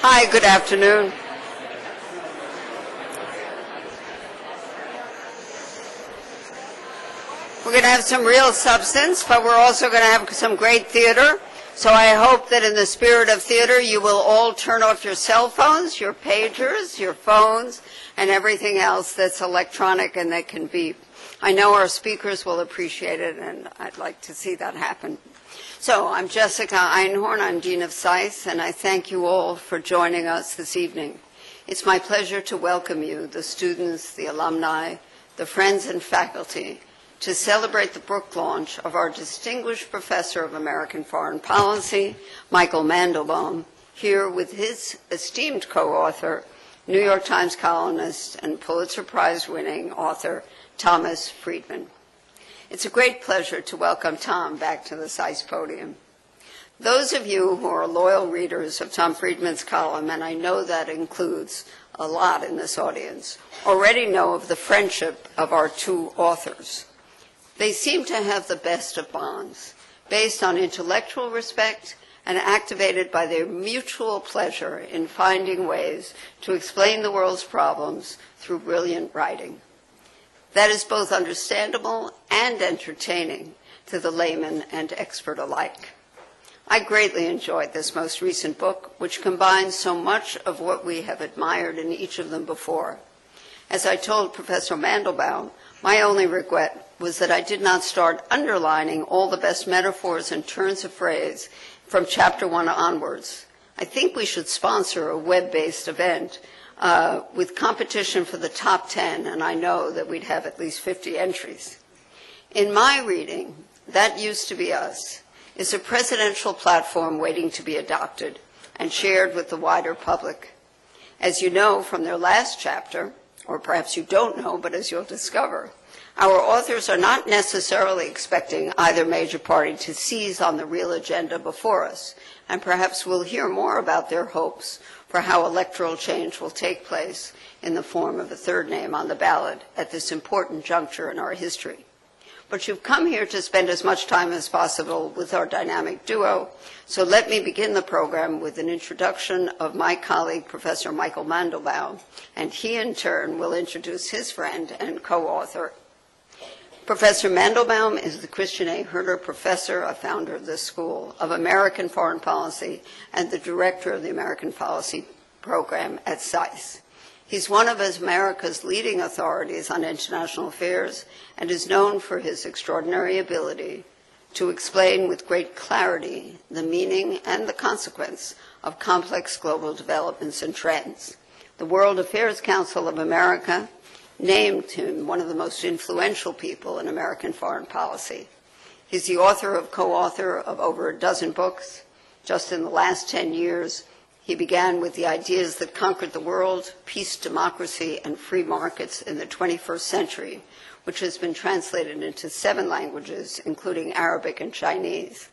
Hi, good afternoon. We're going to have some real substance, but we're also going to have some great theater. So I hope that in the spirit of theater, you will all turn off your cell phones, your pagers, your phones, and everything else that's electronic and that can beep. I know our speakers will appreciate it, and I'd like to see that happen. So I'm Jessica Einhorn. I'm Dean of SAIS, and I thank you all for joining us this evening. It's my pleasure to welcome you, the students, the alumni, the friends and faculty, to celebrate the book launch of our distinguished professor of American foreign policy, Michael Mandelbaum, here with his esteemed co-author, New York Times columnist and Pulitzer Prize-winning author, Thomas Friedman. It's a great pleasure to welcome Tom back to the SAIS podium. Those of you who are loyal readers of Tom Friedman's column, and I know that includes a lot in this audience, already know of the friendship of our two authors. They seem to have the best of bonds, based on intellectual respect and activated by their mutual pleasure in finding ways to explain the world's problems through brilliant writing. That is both understandable and entertaining to the layman and expert alike. I greatly enjoyed this most recent book, which combines so much of what we have admired in each of them before. As I told Professor Mandelbaum, my only regret was that I did not start underlining all the best metaphors and turns of phrase from chapter 1 onwards. I think we should sponsor a web-based event with competition for the top 10, and I know that we'd have at least 50 entries. In my reading, That Used to Be Us is a presidential platform waiting to be adopted and shared with the wider public. As you know from their last chapter, or perhaps you don't know, but as you'll discover, our authors are not necessarily expecting either major party to seize on the real agenda before us, and perhaps we'll hear more about their hopes for how electoral change will take place in the form of a third name on the ballot at this important juncture in our history. But you've come here to spend as much time as possible with our dynamic duo, so let me begin the program with an introduction of my colleague, Professor Michael Mandelbaum, and he in turn will introduce his friend and co-author. Professor Mandelbaum is the Christian A. Herter Professor, a founder of the School of American Foreign Policy, and the Director of the American Policy Program at SAIS. He's one of America's leading authorities on international affairs and is known for his extraordinary ability to explain with great clarity the meaning and the consequence of complex global developments and trends. The World Affairs Council of America named him one of the most influential people in American foreign policy. He's the co-author of over a dozen books. Just in the last 10 years, he began with The Ideas That Conquered the World, Peace, Democracy, and Free Markets in the 21st Century, which has been translated into 7 languages, including Arabic and Chinese.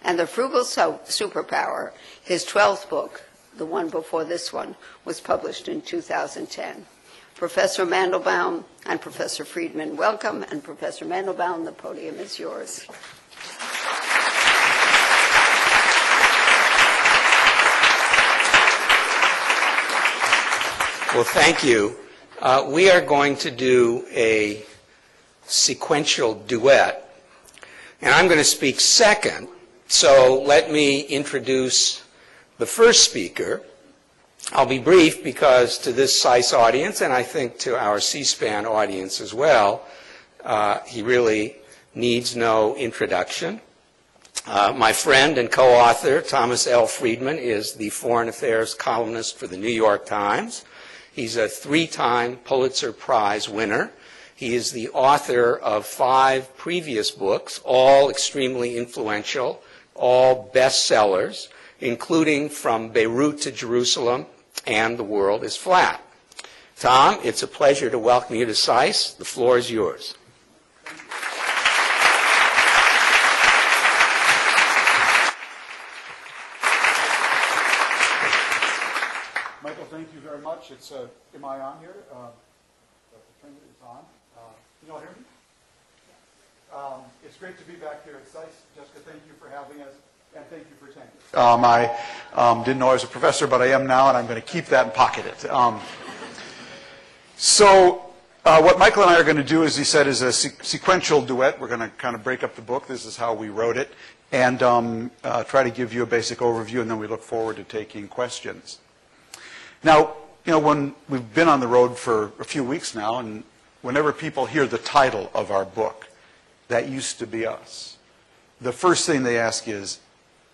And The Frugal Superpower, his 12th book, the one before this one, was published in 2010. Professor Mandelbaum and Professor Friedman, welcome. And Professor Mandelbaum, the podium is yours. Well, thank you. We are going to do a sequential duet, and I'm going to speak second. So let me introduce the first speaker. I'll be brief because to this SAIS audience, and I think to our C-SPAN audience as well, he really needs no introduction. My friend and co-author, Thomas L. Friedman, is the foreign affairs columnist for the New York Times. He's a 3-time Pulitzer Prize winner. He is the author of 5 previous books, all extremely influential, all bestsellers, including From Beirut to Jerusalem and The World is Flat. Tom, it's a pleasure to welcome you to SAIS. The floor is yours. Michael, thank you very much. Am I on here? The thing is on. Can you all hear me? It's great to be back here at SAIS. Jessica, thank you for having us. And thank you for tenure. I didn't know I was a professor, but I am now, and I'm going to keep that and pocket it. What Michael and I are going to do, as he said, is a sequential duet. We're going to kind of break up the book. This is how we wrote it, and try to give you a basic overview, and then we look forward to taking questions. Now, when we've been on the road for a few weeks now, and whenever people hear the title of our book, That Used to Be Us, the first thing they ask is,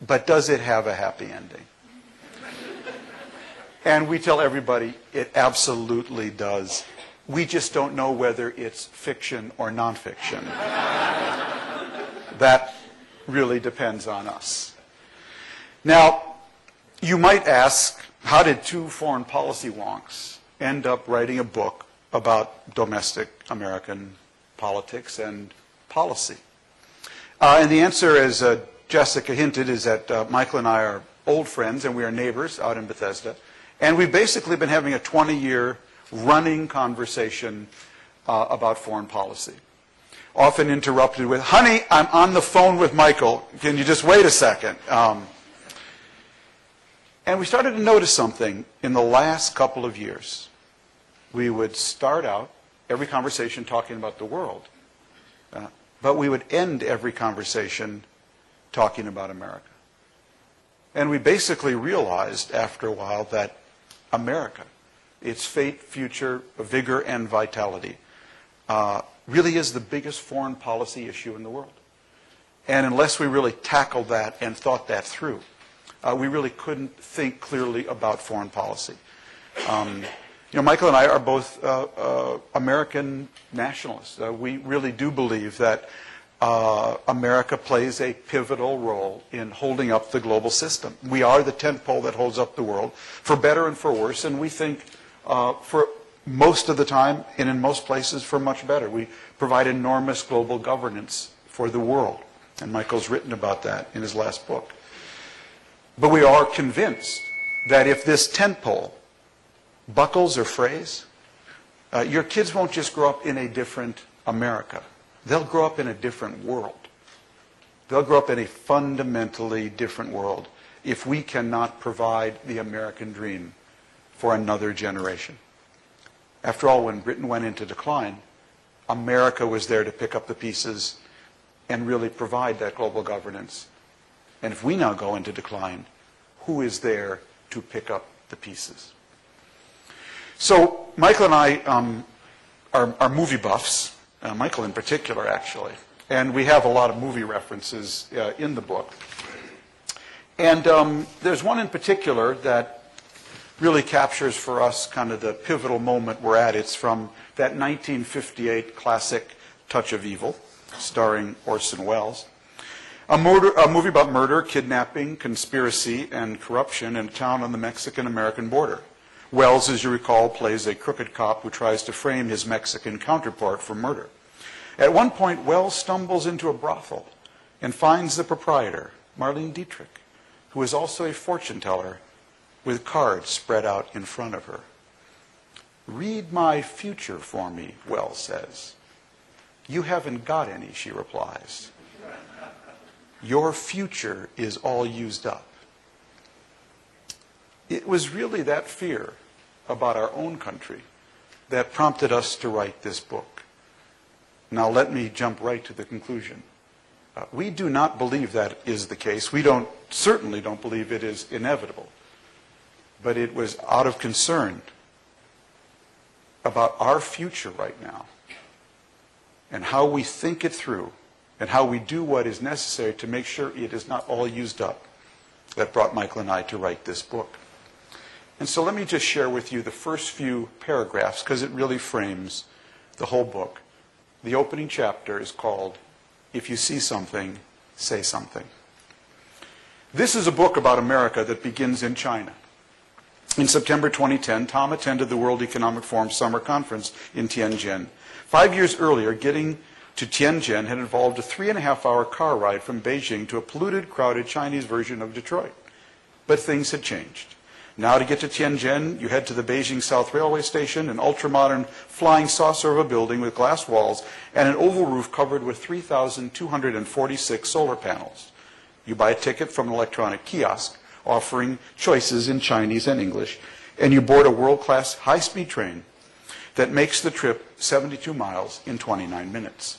but does it have a happy ending? And we tell everybody it absolutely does. We just don't know whether it's fiction or nonfiction. That really depends on us. Now, you might ask, how did two foreign policy wonks end up writing a book about domestic American politics and policy? And the answer, as Jessica hinted, is that Michael and I are old friends, and we are neighbors out in Bethesda. And we've basically been having a 20-year running conversation about foreign policy. Often interrupted with, honey, I'm on the phone with Michael. Can you just wait a second? And we started to notice something in the last couple of years. We would start out every conversation talking about the world, but we would end every conversation talking about America. And we basically realized after a while that America, its fate, future, vigor, and vitality, really is the biggest foreign policy issue in the world. And unless we really tackled that and thought that through, we really couldn't think clearly about foreign policy. Michael and I are both American nationalists. We really do believe that America plays a pivotal role in holding up the global system. We are the tent pole that holds up the world, for better and for worse, and we think for most of the time, and in most places, for much better. We provide enormous global governance for the world, and Michael's written about that in his last book. But we are convinced that if this tent pole buckles or frays, your kids won't just grow up in a different America. They'll grow up in a different world. They'll grow up in a fundamentally different world if we cannot provide the American dream for another generation. After all, when Britain went into decline, America was there to pick up the pieces and really provide that global governance. And if we now go into decline, who is there to pick up the pieces? So Michael and I are movie buffs, Michael in particular, actually. And we have a lot of movie references in the book. And there's one in particular that really captures for us kind of the pivotal moment we're at. It's from that 1958 classic Touch of Evil, starring Orson Welles. A movie about murder, kidnapping, conspiracy, and corruption in a town on the Mexican-American border. Welles, as you recall, plays a crooked cop who tries to frame his Mexican counterpart for murder. At one point, Welles stumbles into a brothel and finds the proprietor, Marlene Dietrich, who is also a fortune teller with cards spread out in front of her. "Read my future for me," Welles says. "You haven't got any," she replies. "Your future is all used up." It was really that fear about our own country that prompted us to write this book. Now let me jump right to the conclusion. We do not believe that is the case. We certainly don't believe it is inevitable. But it was out of concern about our future right now and how we think it through and how we do what is necessary to make sure it is not all used up that brought Michael and I to write this book. And so let me just share with you the first few paragraphs because it really frames the whole book. The opening chapter is called, "If You See Something, Say Something." This is a book about America that begins in China. In September 2010, Tom attended the World Economic Forum Summer Conference in Tianjin. 5 years earlier, getting to Tianjin had involved a 3.5-hour car ride from Beijing to a polluted, crowded Chinese version of Detroit. But things had changed. Now to get to Tianjin, you head to the Beijing South Railway Station, an ultra-modern flying saucer of a building with glass walls and an oval roof covered with 3,246 solar panels. You buy a ticket from an electronic kiosk offering choices in Chinese and English, and you board a world-class high-speed train that makes the trip 72 miles in 29 minutes.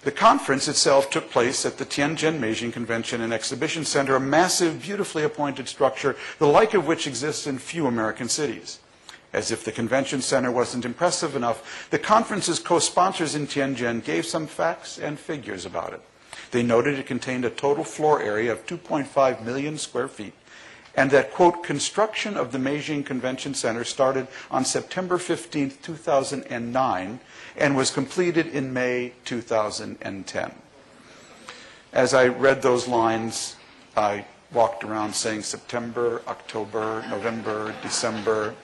The conference itself took place at the Tianjin Beijing Convention and Exhibition Center, a massive, beautifully appointed structure, the like of which exists in few American cities. As if the convention center wasn't impressive enough, the conference's co-sponsors in Tianjin gave some facts and figures about it. They noted it contained a total floor area of 2.5 million square feet, and that, quote, construction of the Beijing Convention Center started on September 15, 2009, and was completed in May 2010. As I read those lines, I walked around saying September, October, November, December.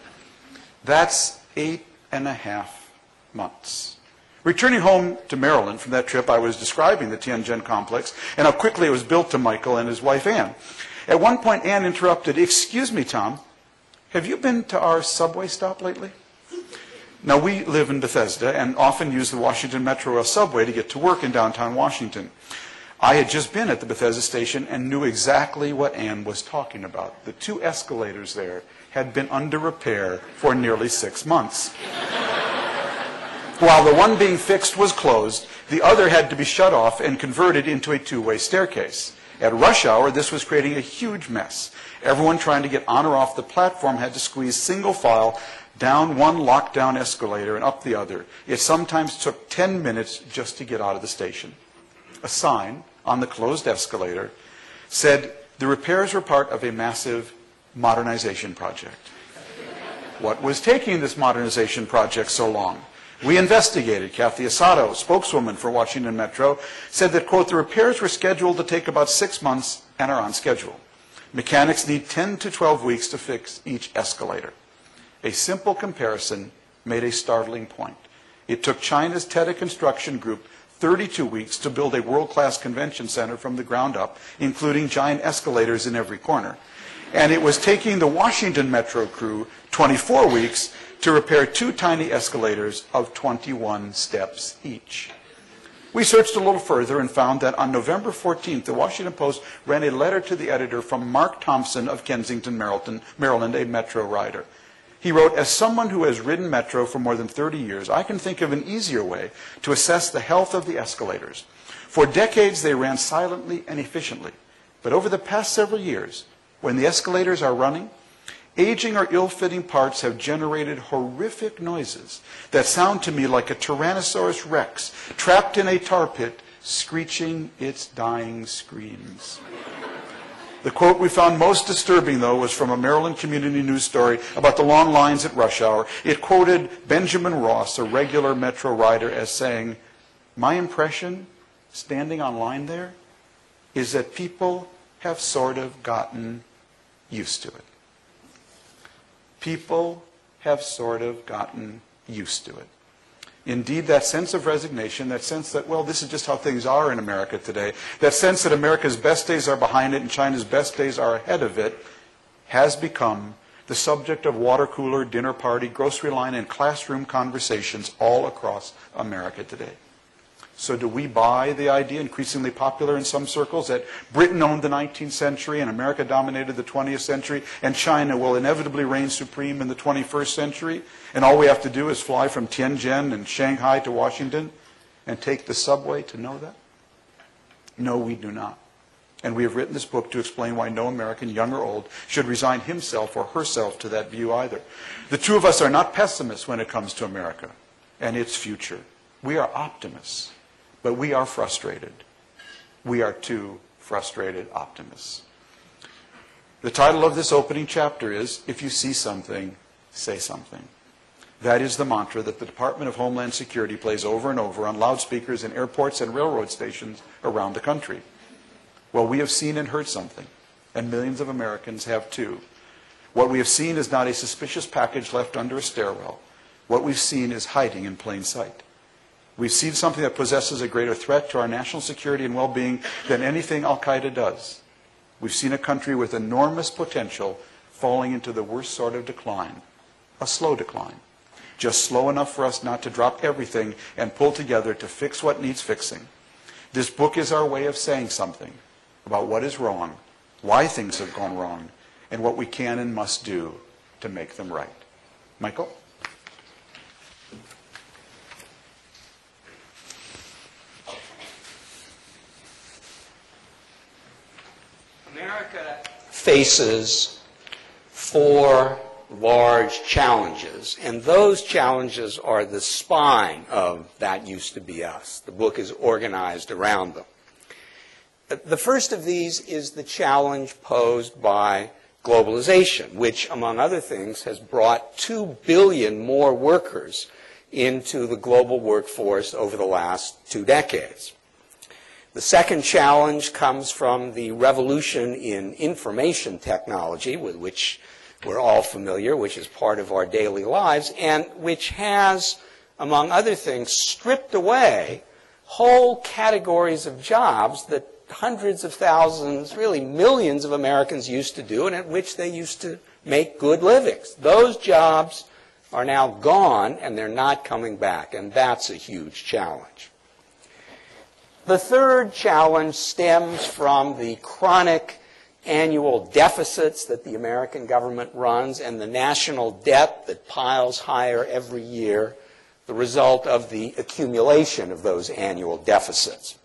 That's 8.5 months. Returning home to Maryland from that trip, I was describing the Tianjin complex and how quickly it was built to Michael and his wife, Ann. At one point, Ann interrupted, "Excuse me, Tom, have you been to our subway stop lately?" Now, we live in Bethesda and often use the Washington Metro Rail subway to get to work in downtown Washington. I had just been at the Bethesda station and knew exactly what Ann was talking about. The two escalators there had been under repair for nearly 6 months. While the one being fixed was closed, the other had to be shut off and converted into a two-way staircase. At rush hour, this was creating a huge mess. Everyone trying to get on or off the platform had to squeeze single file down one lockdown escalator and up the other. It sometimes took 10 minutes just to get out of the station. A sign on the closed escalator said the repairs were part of a massive modernization project. What was taking this modernization project so long? We investigated. Kathy Asato, spokeswoman for Washington Metro, said that, quote, the repairs were scheduled to take about 6 months and are on schedule. Mechanics need 10 to 12 weeks to fix each escalator. A simple comparison made a startling point. It took China's Teta Construction Group 32 weeks to build a world-class convention center from the ground up, including giant escalators in every corner. And it was taking the Washington Metro crew 24 weeks to repair two tiny escalators of 21 steps each. We searched a little further and found that on November 14th, the Washington Post ran a letter to the editor from Mark Thompson of Kensington, Maryland, a Metro rider. He wrote, "As someone who has ridden Metro for more than 30 years, I can think of an easier way to assess the health of the escalators. For decades, they ran silently and efficiently. But over the past several years, when the escalators are running, aging or ill-fitting parts have generated horrific noises that sound to me like a Tyrannosaurus Rex trapped in a tar pit, screeching its dying screams." The quote we found most disturbing, though, was from a Maryland community news story about the long lines at rush hour. It quoted Benjamin Ross, a regular Metro rider, as saying, "My impression, standing on line there, is that people have sort of gotten used to it." People have sort of gotten used to it. Indeed, that sense of resignation, that sense that, well, this is just how things are in America today, that sense that America's best days are behind it and China's best days are ahead of it, has become the subject of water cooler, dinner party, grocery line, and classroom conversations all across America today. So do we buy the idea, increasingly popular in some circles, that Britain owned the 19th century and America dominated the 20th century and China will inevitably reign supreme in the 21st century, and all we have to do is fly from Tianjin and Shanghai to Washington and take the subway to know that? No, we do not. And we have written this book to explain why no American, young or old, should resign himself or herself to that view either. The two of us are not pessimists when it comes to America and its future. We are optimists. But we are frustrated. We are two frustrated optimists. The title of this opening chapter is, "If you see something, say something." That is the mantra that the Department of Homeland Security plays over and over on loudspeakers in airports and railroad stations around the country. Well, we have seen and heard something, and millions of Americans have too. What we have seen is not a suspicious package left under a stairwell. What we've seen is hiding in plain sight. We've seen something that possesses a greater threat to our national security and well-being than anything al-Qaeda does. We've seen a country with enormous potential falling into the worst sort of decline, a slow decline, just slow enough for us not to drop everything and pull together to fix what needs fixing. This book is our way of saying something, about what is wrong, why things have gone wrong, and what we can and must do to make them right. Michael? America faces 4 large challenges, and those challenges are the spine of That Used to Be Us. The book is organized around them. The first of these is the challenge posed by globalization, which, among other things, has brought 2 billion more workers into the global workforce over the last 2 decades. The second challenge comes from the revolution in information technology, with which we're all familiar, which is part of our daily lives, and which has, among other things, stripped away whole categories of jobs that hundreds of thousands, really millions of Americans used to do, and at which they used to make good livings. Those jobs are now gone, and they're not coming back, and that's a huge challenge. The third challenge stems from the chronic annual deficits that the American government runs and the national debt that piles higher every year, the result of the accumulation of those annual deficits.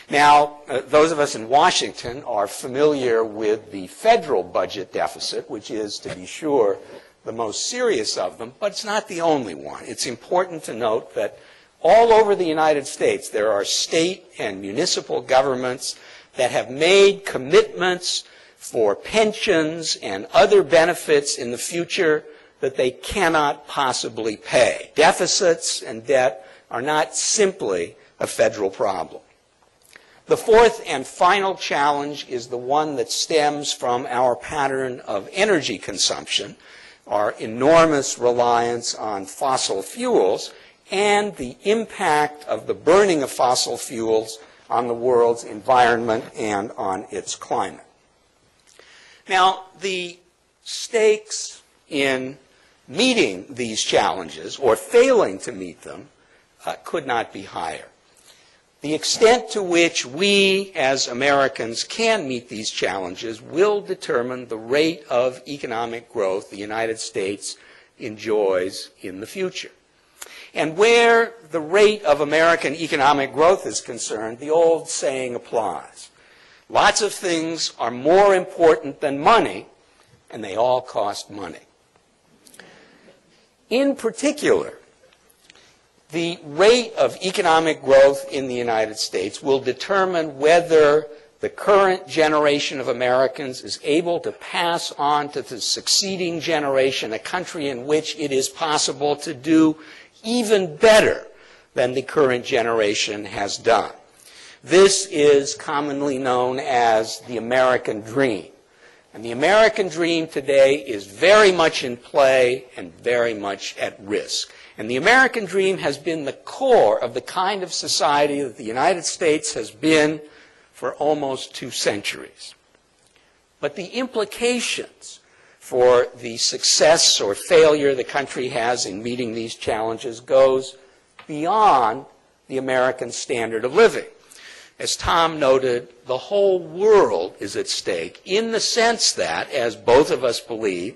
Now, those of us in Washington are familiar with the federal budget deficit, which is, to be sure, the most serious of them, but it's not the only one. It's important to note that all over the United States, there are state and municipal governments that have made commitments for pensions and other benefits in the future that they cannot possibly pay. Deficits and debt are not simply a federal problem. The fourth and final challenge is the one that stems from our pattern of energy consumption, our enormous reliance on fossil fuels, and the impact of the burning of fossil fuels on the world's environment and on its climate. Now, the stakes in meeting these challenges, or failing to meet them, could not be higher. The extent to which we, as Americans, can meet these challenges will determine the rate of economic growth the United States enjoys in the future. And where the rate of American economic growth is concerned, the old saying applies. Lots of things are more important than money, and they all cost money. In particular, the rate of economic growth in the United States will determine whether the current generation of Americans is able to pass on to the succeeding generation a country in which it is possible to do even better than the current generation has done. This is commonly known as the American dream. And the American dream today is very much in play and very much at risk. And the American dream has been the core of the kind of society that the United States has been for almost 2 centuries. But the implications for the success or failure the country has in meeting these challenges goes beyond the American standard of living. As Tom noted, the whole world is at stake in the sense that, as both of us believe,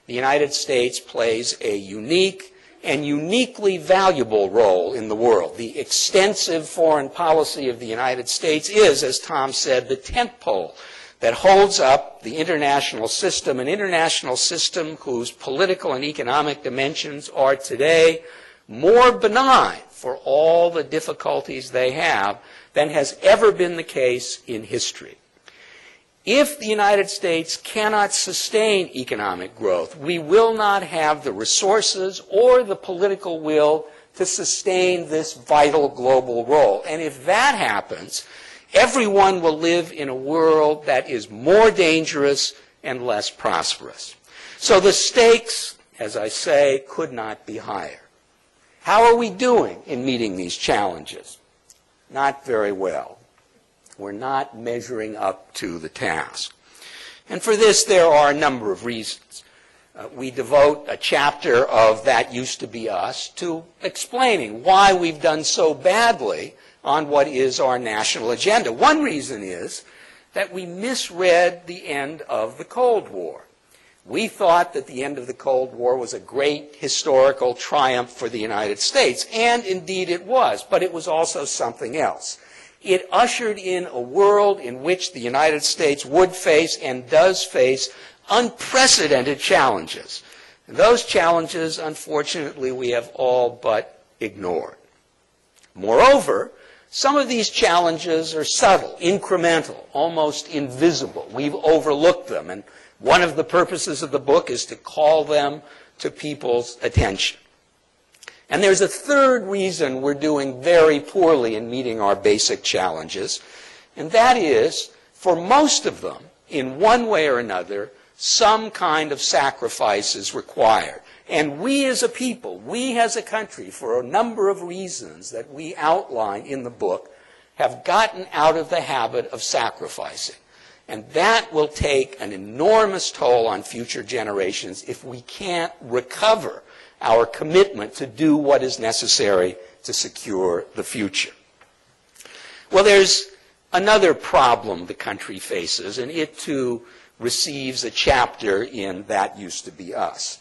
the United States plays a unique and uniquely valuable role in the world. The extensive foreign policy of the United States is, as Tom said, the tent pole that holds up the international system, an international system whose political and economic dimensions are today more benign for all the difficulties they have than has ever been the case in history. If the United States cannot sustain economic growth, we will not have the resources or the political will to sustain this vital global role. And if that happens, everyone will live in a world that is more dangerous and less prosperous. So the stakes, as I say, could not be higher. How are we doing in meeting these challenges? Not very well. We're not measuring up to the task. And for this, there are a number of reasons. We devote a chapter of That Used to Be Us to explaining why we've done so badly on what is our national agenda. One reason is that we misread the end of the Cold War. We thought that the end of the Cold War was a great historical triumph for the United States, and indeed it was, but it was also something else. It ushered in a world in which the United States would face and does face unprecedented challenges. And those challenges, unfortunately, we have all but ignored. Moreover, some of these challenges are subtle, incremental, almost invisible. We've overlooked them, and one of the purposes of the book is to call them to people's attention. And there's a third reason we're doing very poorly in meeting our basic challenges, and that is, for most of them, in one way or another, some kind of sacrifice is required. And we as a people, we as a country, for a number of reasons that we outline in the book, have gotten out of the habit of sacrificing. And that will take an enormous toll on future generations if we can't recover our commitment to do what is necessary to secure the future. Well, there's another problem the country faces, and it too receives a chapter in That Used to Be Us.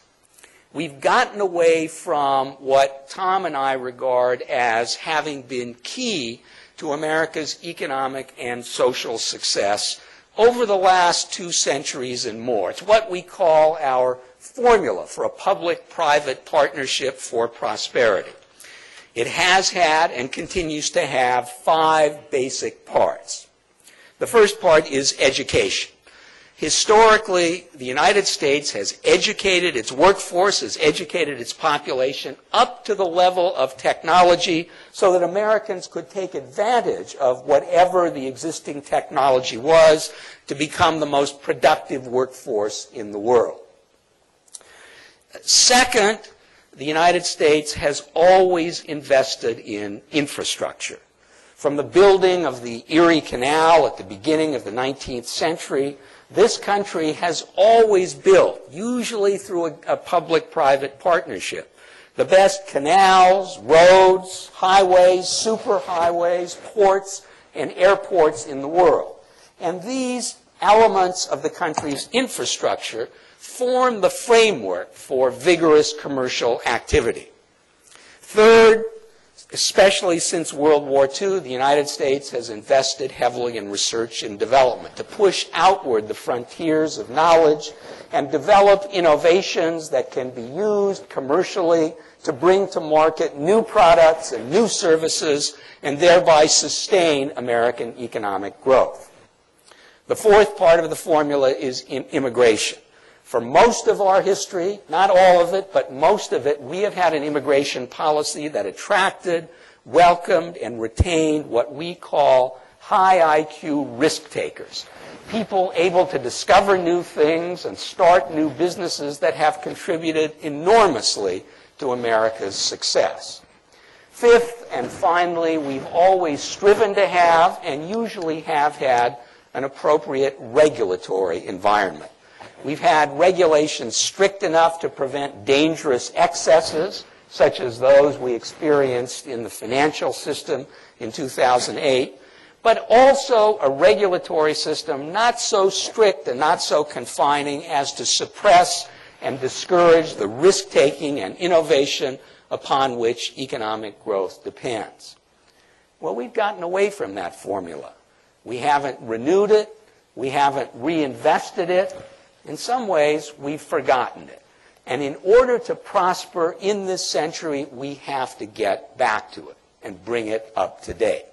We've gotten away from what Tom and I regard as having been key to America's economic and social success over the last 2 centuries and more. It's what we call our formula for a public-private partnership for prosperity. It has had and continues to have 5 basic parts. The first part is education. Historically, the United States has educated its workforce, has educated its population up to the level of technology so that Americans could take advantage of whatever the existing technology was to become the most productive workforce in the world. Second, the United States has always invested in infrastructure. From the building of the Erie Canal at the beginning of the 19th century, this country has always built, usually through a public-private partnership, the best canals, roads, highways, superhighways, ports, and airports in the world. And these elements of the country's infrastructure form the framework for vigorous commercial activity. Third, especially since World War II, the United States has invested heavily in research and development to push outward the frontiers of knowledge and develop innovations that can be used commercially to bring to market new products and new services and thereby sustain American economic growth. The fourth part of the formula is immigration. For most of our history, not all of it, but most of it, we have had an immigration policy that attracted, welcomed, and retained what we call high IQ risk takers. People able to discover new things and start new businesses that have contributed enormously to America's success. Fifth, and finally, we've always striven to have, and usually have had, an appropriate regulatory environment. We've had regulations strict enough to prevent dangerous excesses, such as those we experienced in the financial system in 2008, but also a regulatory system not so strict and not so confining as to suppress and discourage the risk-taking and innovation upon which economic growth depends. Well, we've gotten away from that formula. We haven't renewed it. We haven't reinvested it. In some ways, we've forgotten it. And in order to prosper in this century, we have to get back to it and bring it up to date.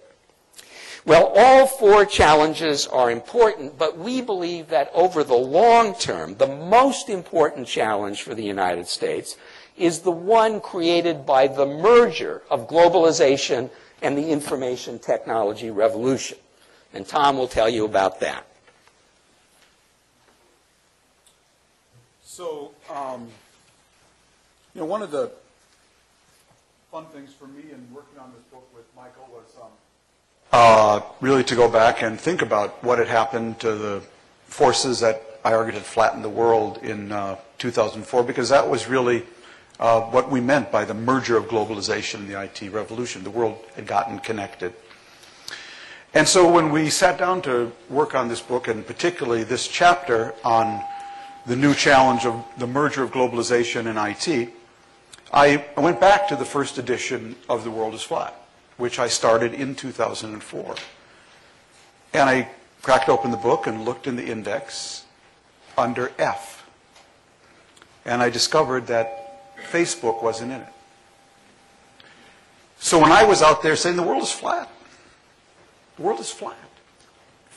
Well, all 4 challenges are important, but we believe that over the long term, the most important challenge for the United States is the one created by the merger of globalization and the information technology revolution. And Tom will tell you about that. So, one of the fun things for me in working on this book with Michael was really to go back and think about what had happened to the forces that I argued had flattened the world in 2004, because that was really what we meant by the merger of globalization and the IT revolution. The world had gotten connected. And so when we sat down to work on this book, and particularly this chapter on the new challenge of the merger of globalization and IT, I went back to the first edition of The World is Flat, which I started in 2004. And I cracked open the book and looked in the index under F. And I discovered that Facebook wasn't in it. So when I was out there saying the world is flat, the world is flat.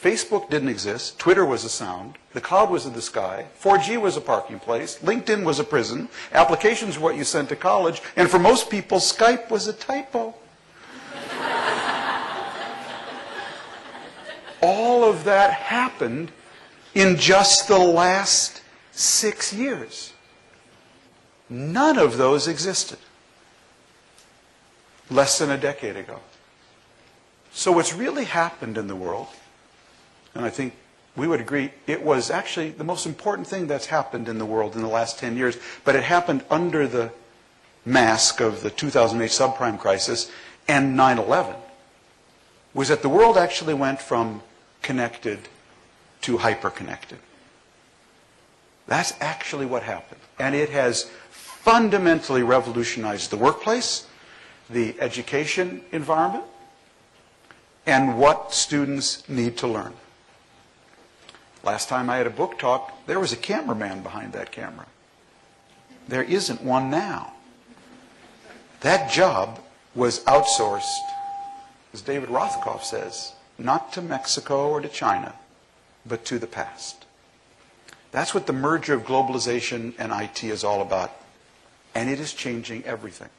Facebook didn't exist. Twitter was a sound. The cloud was in the sky. 4G was a parking place. LinkedIn was a prison. Applications were what you sent to college. And for most people, Skype was a typo. All of that happened in just the last 6 years. None of those existed less than a decade ago. So what's really happened in the world, and I think we would agree, it was actually the most important thing that's happened in the world in the last 10 years, but it happened under the mask of the 2008 subprime crisis and 9/11, was that the world actually went from connected to hyperconnected. That's actually what happened. And it has fundamentally revolutionized the workplace, the education environment, and what students need to learn. Last time I had a book talk, there was a cameraman behind that camera. There isn't one now. That job was outsourced, as David Rothkopf says, not to Mexico or to China, but to the past. That's what the merger of globalization and IT is all about. And it is changing everything.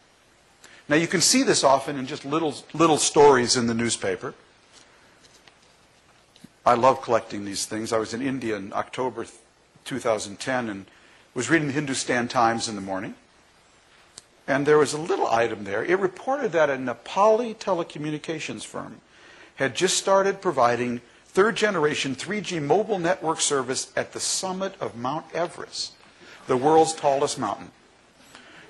Now you can see this often in just little stories in the newspaper. I love collecting these things. I was in India in October 2010 and was reading the Hindustan Times in the morning. And there was a little item there. It reported that a Nepali telecommunications firm had just started providing third-generation 3G mobile network service at the summit of Mount Everest, the world's tallest mountain.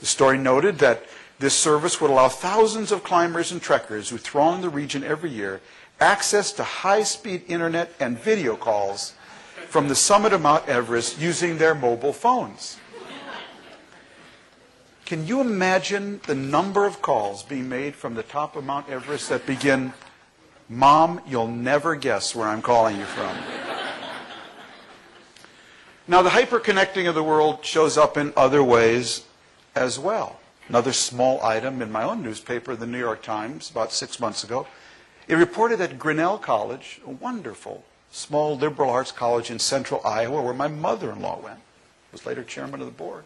The story noted that this service would allow thousands of climbers and trekkers who throng the region every year access to high-speed internet and video calls from the summit of Mount Everest using their mobile phones. Can you imagine the number of calls being made from the top of Mount Everest that begin, "Mom, you'll never guess where I'm calling you from"? Now, the hyperconnecting of the world shows up in other ways as well. Another small item in my own newspaper, the New York Times, about 6 months ago. It reported that Grinnell College, a wonderful small liberal arts college in central Iowa, where my mother-in-law went, was later chairman of the board.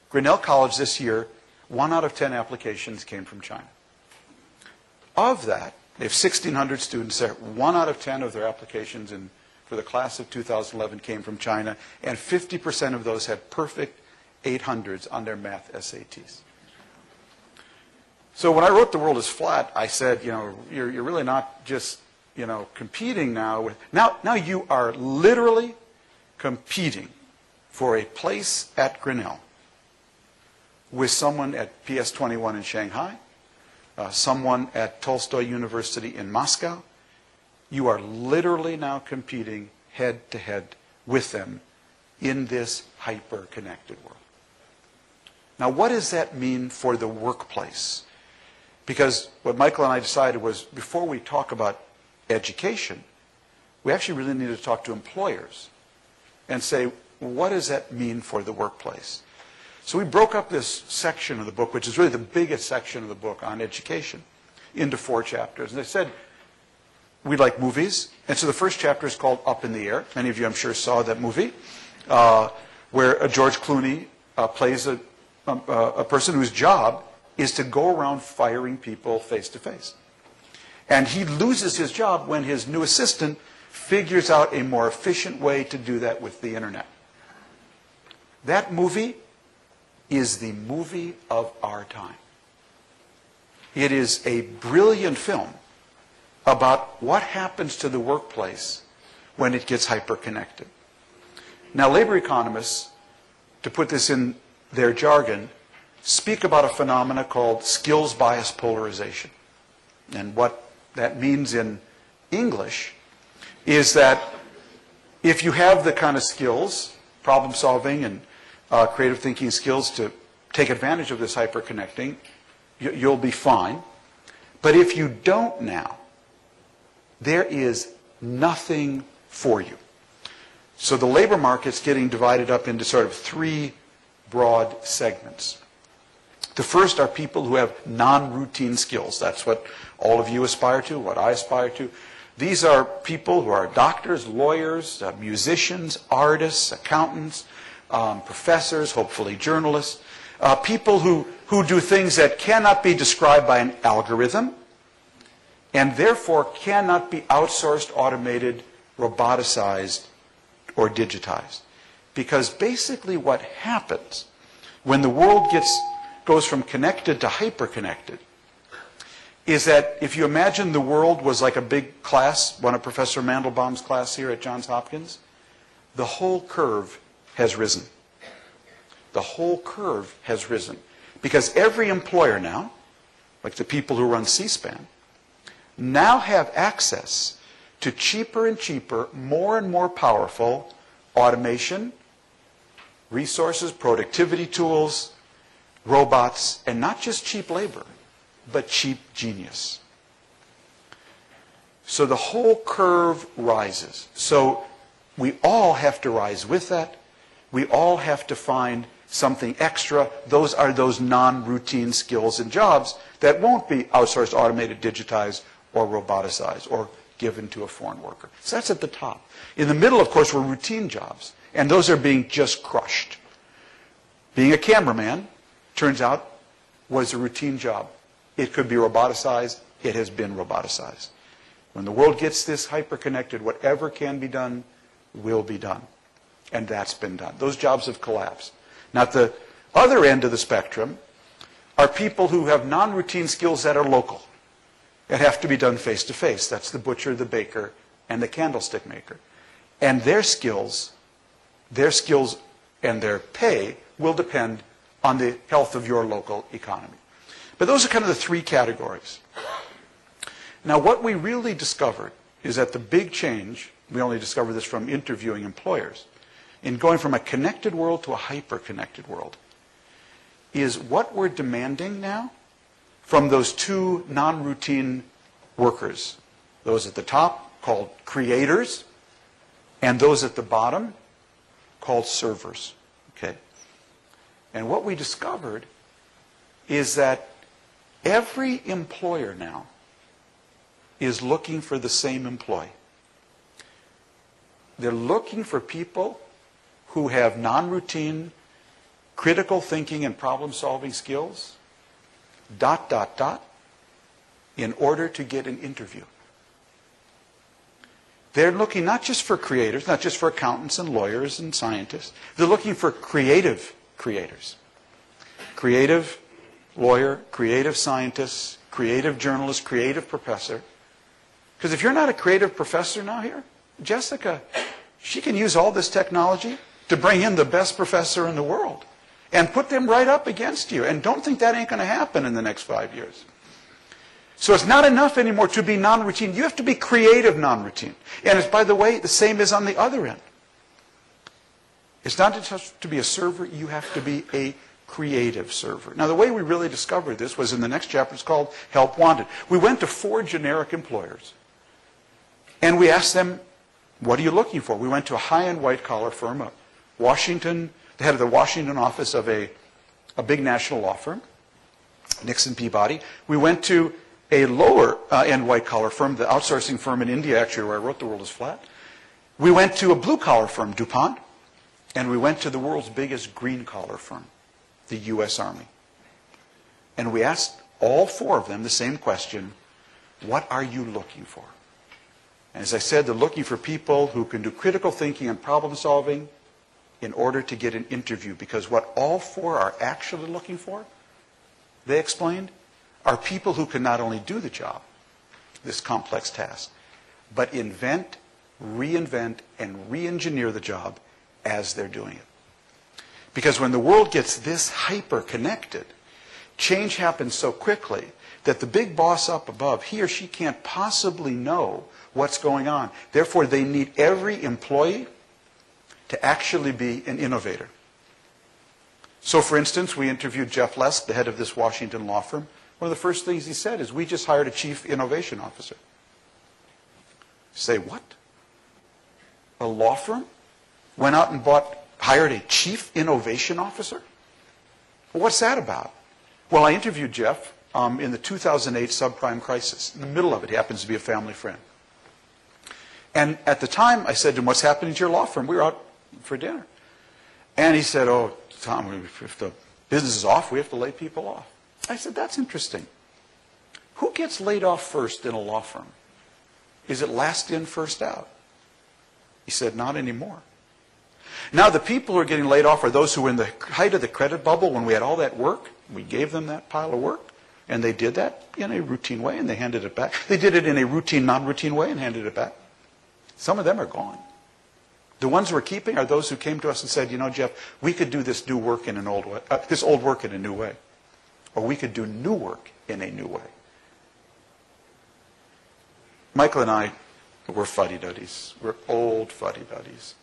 Grinnell College this year, 1 out of 10 applications came from China. Of that, they have 1,600 students there. 1 out of 10 of their applications for the class of 2011 came from China, and 50% of those had perfect 800s on their math SATs. So when I wrote The World is Flat, I said, you're really not just, competing now with, now you are literally competing for a place at Grinnell with someone at PS21 in Shanghai, someone at Tolstoy University in Moscow. You are literally now competing head to head with them in this hyper-connected world. Now, what does that mean for the workplace? Because what Michael and I decided was, before we talk about education, we actually really need to talk to employers and say, what does that mean for the workplace? So we broke up this section of the book, which is really the biggest section of the book on education, into 4 chapters. And I said, we like movies. And so the first chapter is called Up in the Air. Many of you, I'm sure, saw that movie, where George Clooney plays a person whose job is to go around firing people face to face. And he loses his job when his new assistant figures out a more efficient way to do that with the internet. That movie is the movie of our time. It is a brilliant film about what happens to the workplace when it gets hyper-connected. Now, labor economists, to put this in their jargon, speak about a phenomena called skills bias polarization. And what that means in English is that if you have the kind of skills, problem solving and creative thinking skills to take advantage of this hyperconnecting, you'll be fine. But if you don't now, there is nothing for you. So the labor market's getting divided up into sort of three broad segments. The first are people who have non-routine skills. That's what all of you aspire to, what I aspire to. These are people who are doctors, lawyers, musicians, artists, accountants, professors, hopefully journalists, people who do things that cannot be described by an algorithm and therefore cannot be outsourced, automated, roboticized, or digitized. Because basically what happens when the world goes from connected to hyper-connected is that if you imagine the world was like a big class, one of Professor Mandelbaum's class here at Johns Hopkins, the whole curve has risen. The whole curve has risen. Because every employer now, like the people who run C-SPAN, now have access to cheaper and cheaper, more and more powerful automation, resources, productivity tools, robots, and not just cheap labor, but cheap genius. So the whole curve rises. So we all have to rise with that. We all have to find something extra. Those are those non-routine skills and jobs that won't be outsourced, automated, digitized, or roboticized, or given to a foreign worker. So that's at the top. In the middle, of course, were routine jobs, and those are being just crushed. Being a cameraman, turns out, was a routine job. It could be roboticized. It has been roboticized. When the world gets this hyper-connected, whatever can be done will be done. And that's been done. Those jobs have collapsed. Now, at the other end of the spectrum are people who have non-routine skills that are local, that have to be done face-to-face. That's the butcher, the baker, and the candlestick maker. And their skills and their pay will depend on the health of your local economy. But those are kind of the three categories. Now, what we really discovered is that the big change, we only discovered this from interviewing employers, in going from a connected world to a hyper-connected world, is what we're demanding now from those two non-routine workers. Those at the top called creators, and those at the bottom called servers. Okay? And what we discovered is that every employer now is looking for the same employee. They're looking for people who have non-routine, critical thinking and problem-solving skills, ... in order to get an interview. They're looking not just for creators, not just for accountants and lawyers and scientists. They're looking for creative creators. Creative lawyer, creative scientist, creative journalist, creative professor. Because if you're not a creative professor now here, Jessica, she can use all this technology to bring in the best professor in the world and put them right up against you. And don't think that ain't going to happen in the next 5 years. So it's not enough anymore to be non-routine. You have to be creative non-routine. And it's, by the way, the same as on the other end. It's not just to be a server, you have to be a creative server. Now, the way we really discovered this was in the next chapter. It's called Help Wanted. We went to 4 generic employers, and we asked them, what are you looking for? We went to a high-end white-collar firm, the head of the Washington office of a big national law firm, Nixon Peabody. We went to a lower-end white-collar firm, the outsourcing firm in India, actually, where I wrote The World is Flat. We went to a blue-collar firm, DuPont, and we went to the world's biggest green-collar firm, the U.S. Army. And we asked all 4 of them the same question, what are you looking for? And as I said, they're looking for people who can do critical thinking and problem solving in order to get an interview. Because what all 4 are actually looking for, they explained, are people who can not only do the job, this complex task, but invent, reinvent, and re-engineer the job as they're doing it. Because when the world gets this hyper-connected, change happens so quickly that the big boss up above, he or she can't possibly know what's going on. Therefore, they need every employee to actually be an innovator. So, for instance, we interviewed Jeff Lesk, the head of this Washington law firm. One of the first things he said is, we just hired a chief innovation officer. Say, what? A law firm went out and hired a chief innovation officer? Well, what's that about? Well, I interviewed Jeff in the 2008 subprime crisis. In the middle of it, he happens to be a family friend. And at the time, I said to him, what's happening to your law firm? We were out for dinner. And he said, oh, Tom, if the business is off, we have to lay people off. I said, that's interesting. Who gets laid off first in a law firm? Is it last in, first out? He said, not anymore. Now, the people who are getting laid off are those who were in the height of the credit bubble when we had all that work. We gave them that pile of work, and they did that in a routine way, and they handed it back. They did it in a routine, non-routine way and handed it back. Some of them are gone. The ones we're keeping are those who came to us and said, you know, Jeff, we could do this new work in an old way, this old work in a new way. Or we could do new work in a new way. Michael and I were fuddy-duddies. We're old fuddy-duddies.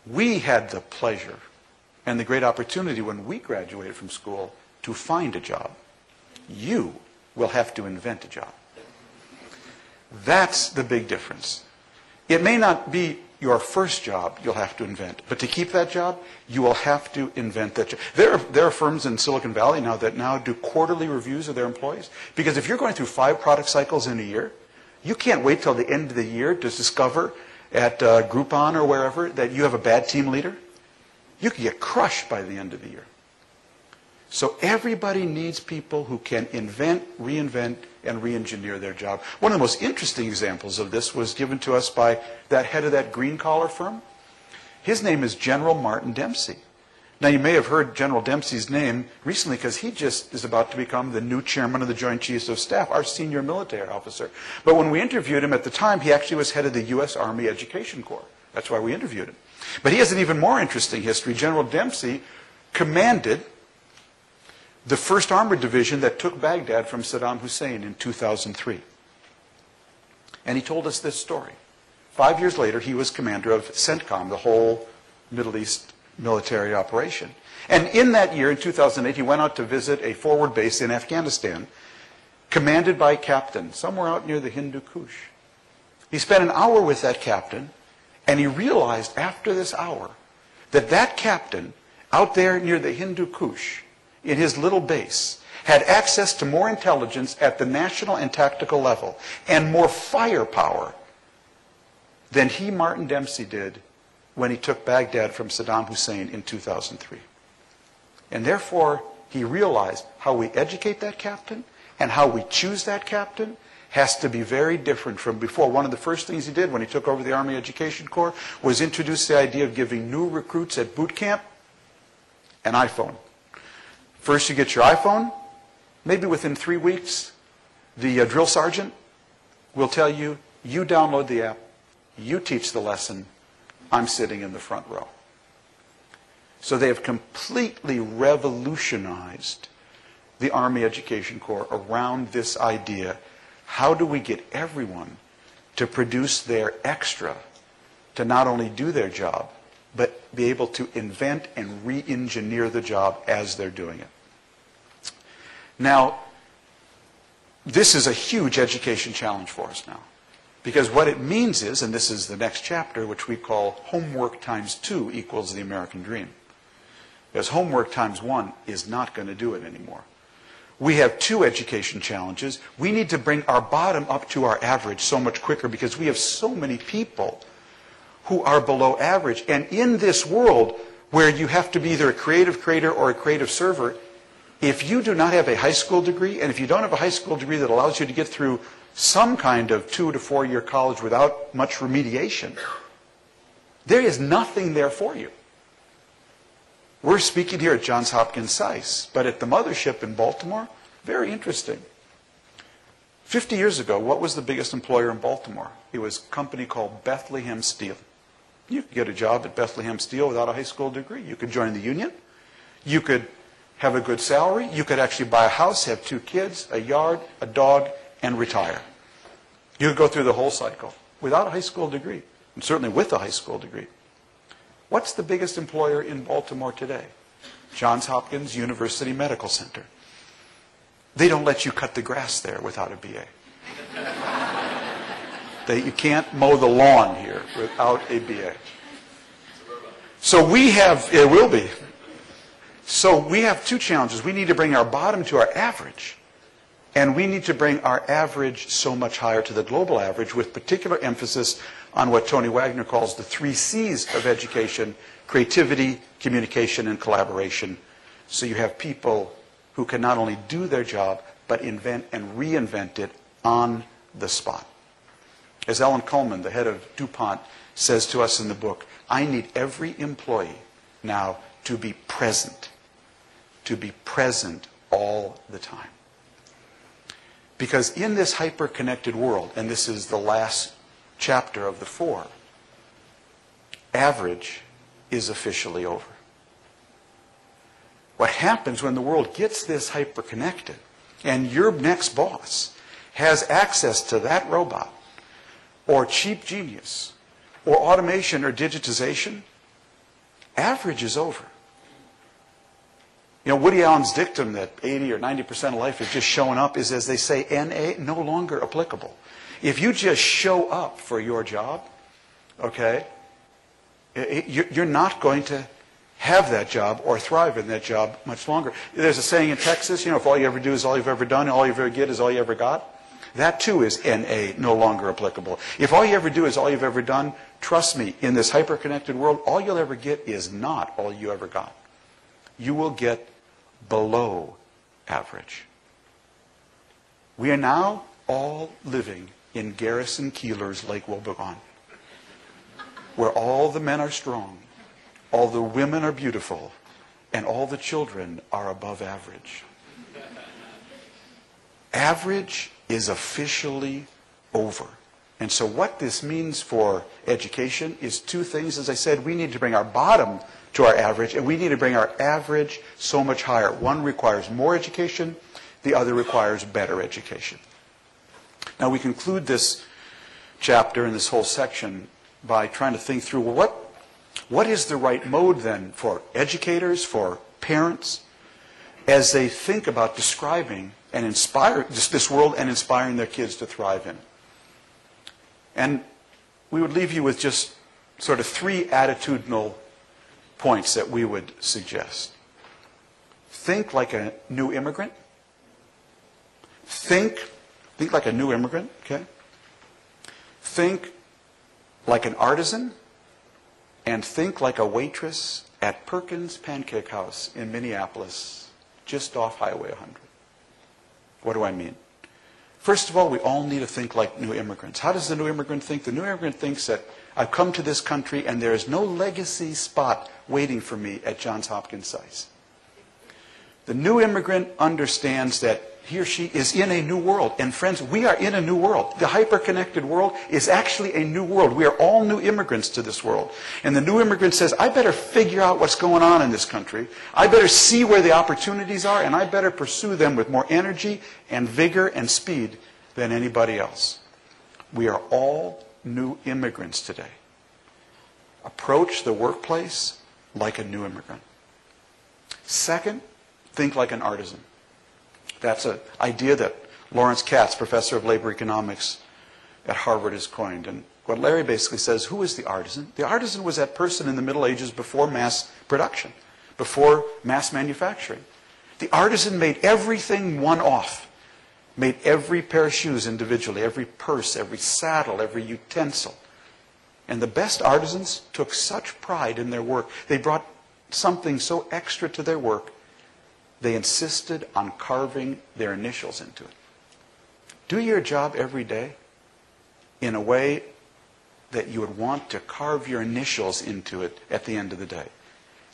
We had the pleasure and the great opportunity when we graduated from school to find a job. You will have to invent a job. That's the big difference. It may not be your first job you'll have to invent, but to keep that job, you will have to invent that job. There are firms in Silicon Valley now that now do quarterly reviews of their employees, because if you're going through 5 product cycles in a year, you can't wait till the end of the year to discover at Groupon or wherever that you have a bad team leader. You can get crushed by the end of the year. So everybody needs people who can invent, reinvent, and re-engineer their job. One of the most interesting examples of this was given to us by that head of that green-collar firm. His name is General Martin Dempsey. Now, you may have heard General Dempsey's name recently because he just is about to become the new chairman of the Joint Chiefs of Staff, our senior military officer. But when we interviewed him at the time, he actually was head of the U.S. Army Education Corps. That's why we interviewed him. But he has an even more interesting history. General Dempsey commanded the 1st Armored Division that took Baghdad from Saddam Hussein in 2003. And he told us this story. 5 years later, he was commander of CENTCOM, the whole Middle East military operation. And in that year, in 2008, he went out to visit a forward base in Afghanistan, commanded by a captain, somewhere out near the Hindu Kush. He spent an hour with that captain, and he realized after this hour that that captain, out there near the Hindu Kush, in his little base, had access to more intelligence at the national and tactical level and more firepower than he, Martin Dempsey, did when he took Baghdad from Saddam Hussein in 2003. And therefore, he realized how we educate that captain and how we choose that captain has to be very different from before. One of the first things he did when he took over the Army Education Corps was introduce the idea of giving new recruits at boot camp an iPhone. First you get your iPhone, maybe within 3 weeks, the drill sergeant will tell you, you download the app, you teach the lesson, I'm sitting in the front row. So they have completely revolutionized the Army Education Corps around this idea. How do we get everyone to produce their extra to not only do their job, but be able to invent and re-engineer the job as they're doing it? Now, this is a huge education challenge for us now. Because what it means is, and this is the next chapter, which we call homework times 2 equals the American dream. Because homework times 1 is not going to do it anymore. We have 2 education challenges. We need to bring our bottom up to our average so much quicker because we have so many people who are below average. And in this world where you have to be either a creative creator or a creative server, if you do not have a high school degree, and if you don't have a high school degree that allows you to get through some kind of 2 to 4 year college without much remediation, there is nothing there for you. We're speaking here at Johns Hopkins SAIS, but at the mothership in Baltimore, very interesting. 50 years ago, what was the biggest employer in Baltimore? It was a company called Bethlehem Steel. You could get a job at Bethlehem Steel without a high school degree. You could join the union. You could have a good salary. You could actually buy a house, have 2 kids, a yard, a dog, and retire. You could go through the whole cycle without a high school degree, and certainly with a high school degree. What's the biggest employer in Baltimore today? Johns Hopkins University Medical Center. They don't let you cut the grass there without a BA. You can't mow the lawn here without a BA. So we have, it will be. So we have 2 challenges. We need to bring our bottom to our average, and we need to bring our average so much higher to the global average, with particular emphasis on what Tony Wagner calls the 3 C's of education: creativity, communication, and collaboration. So you have people who can not only do their job, but invent and reinvent it on the spot. As Ellen Kullman, the head of DuPont, says to us in the book, I need every employee now to be present all the time. Because in this hyper-connected world, and this is the last chapter of the 4, average is officially over. What happens when the world gets this hyper-connected, and your next boss has access to that robot, or cheap genius, or automation or digitization, average is over. You know, Woody Allen's dictum that 80 or 90% of life is just showing up is, as they say, NA, no longer applicable. If you just show up for your job, okay, you're not going to have that job or thrive in that job much longer. There's a saying in Texas, if all you ever do is all you've ever done, and all you ever get is all you ever got, that too is NA, no longer applicable. If all you ever do is all you've ever done, trust me, in this hyper-connected world, all you'll ever get is not all you ever got. You will get below average. We are now all living in Garrison Keillor's Lake Wobegon, where all the men are strong, all the women are beautiful, and all the children are above average. Average is officially over. And so what this means for education is 2 things. As I said, we need to bring our bottom to our average, and we need to bring our average so much higher. One requires more education, the other requires better education. Now we conclude this chapter and this whole section by trying to think through, well, what is the right mode then for educators, for parents, as they think about describing and inspire this world and inspiring their kids to thrive in? And we would leave you with just sort of 3 attitudinal points that we would suggest. Think like a new immigrant. Think like a new immigrant, okay? Think like an artisan, and think like a waitress at Perkins Pancake House in Minneapolis, just off Highway 100. What do I mean? First of all, we all need to think like new immigrants. How does the new immigrant think? The new immigrant thinks that I've come to this country and there is no legacy spot waiting for me at Johns Hopkins SAIS. The new immigrant understands that he or she is in a new world. And friends, we are in a new world. The hyper-connected world is actually a new world. We are all new immigrants to this world. And the new immigrant says, I better figure out what's going on in this country. I better see where the opportunities are, and I better pursue them with more energy and vigor and speed than anybody else. We are all new immigrants today. Approach the workplace like a new immigrant. Second, think like an artisan. That's an idea that Lawrence Katz, professor of labor economics at Harvard, has coined. And what Larry basically says, who is the artisan? The artisan was that person in the Middle Ages before mass production, before mass manufacturing. The artisan made everything one-off, made every pair of shoes individually, every purse, every saddle, every utensil. And the best artisans took such pride in their work. They brought something so extra to their work, they insisted on carving their initials into it. Do your job every day in a way that you would want to carve your initials into it at the end of the day.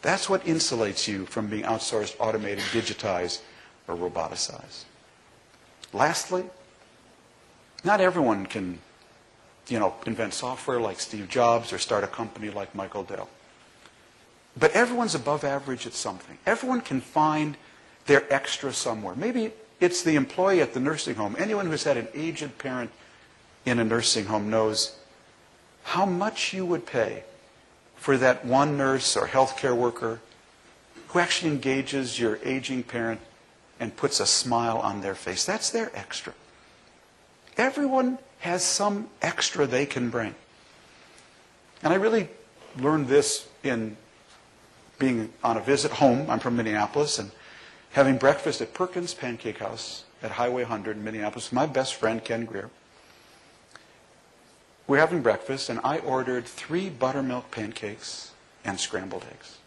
That's what insulates you from being outsourced, automated, digitized, or roboticized. Lastly, not everyone can, invent software like Steve Jobs or start a company like Michael Dell. But everyone's above average at something. Everyone can find they're extra somewhere. Maybe it's the employee at the nursing home. Anyone who's had an aged parent in a nursing home knows how much you would pay for that one nurse or healthcare worker who actually engages your aging parent and puts a smile on their face. That's their extra. Everyone has some extra they can bring. And I really learned this in being on a visit home. I'm from Minneapolis, and having breakfast at Perkins Pancake House at Highway 100 in Minneapolis, my best friend, Ken Greer. We're having breakfast, and I ordered 3 buttermilk pancakes and scrambled eggs.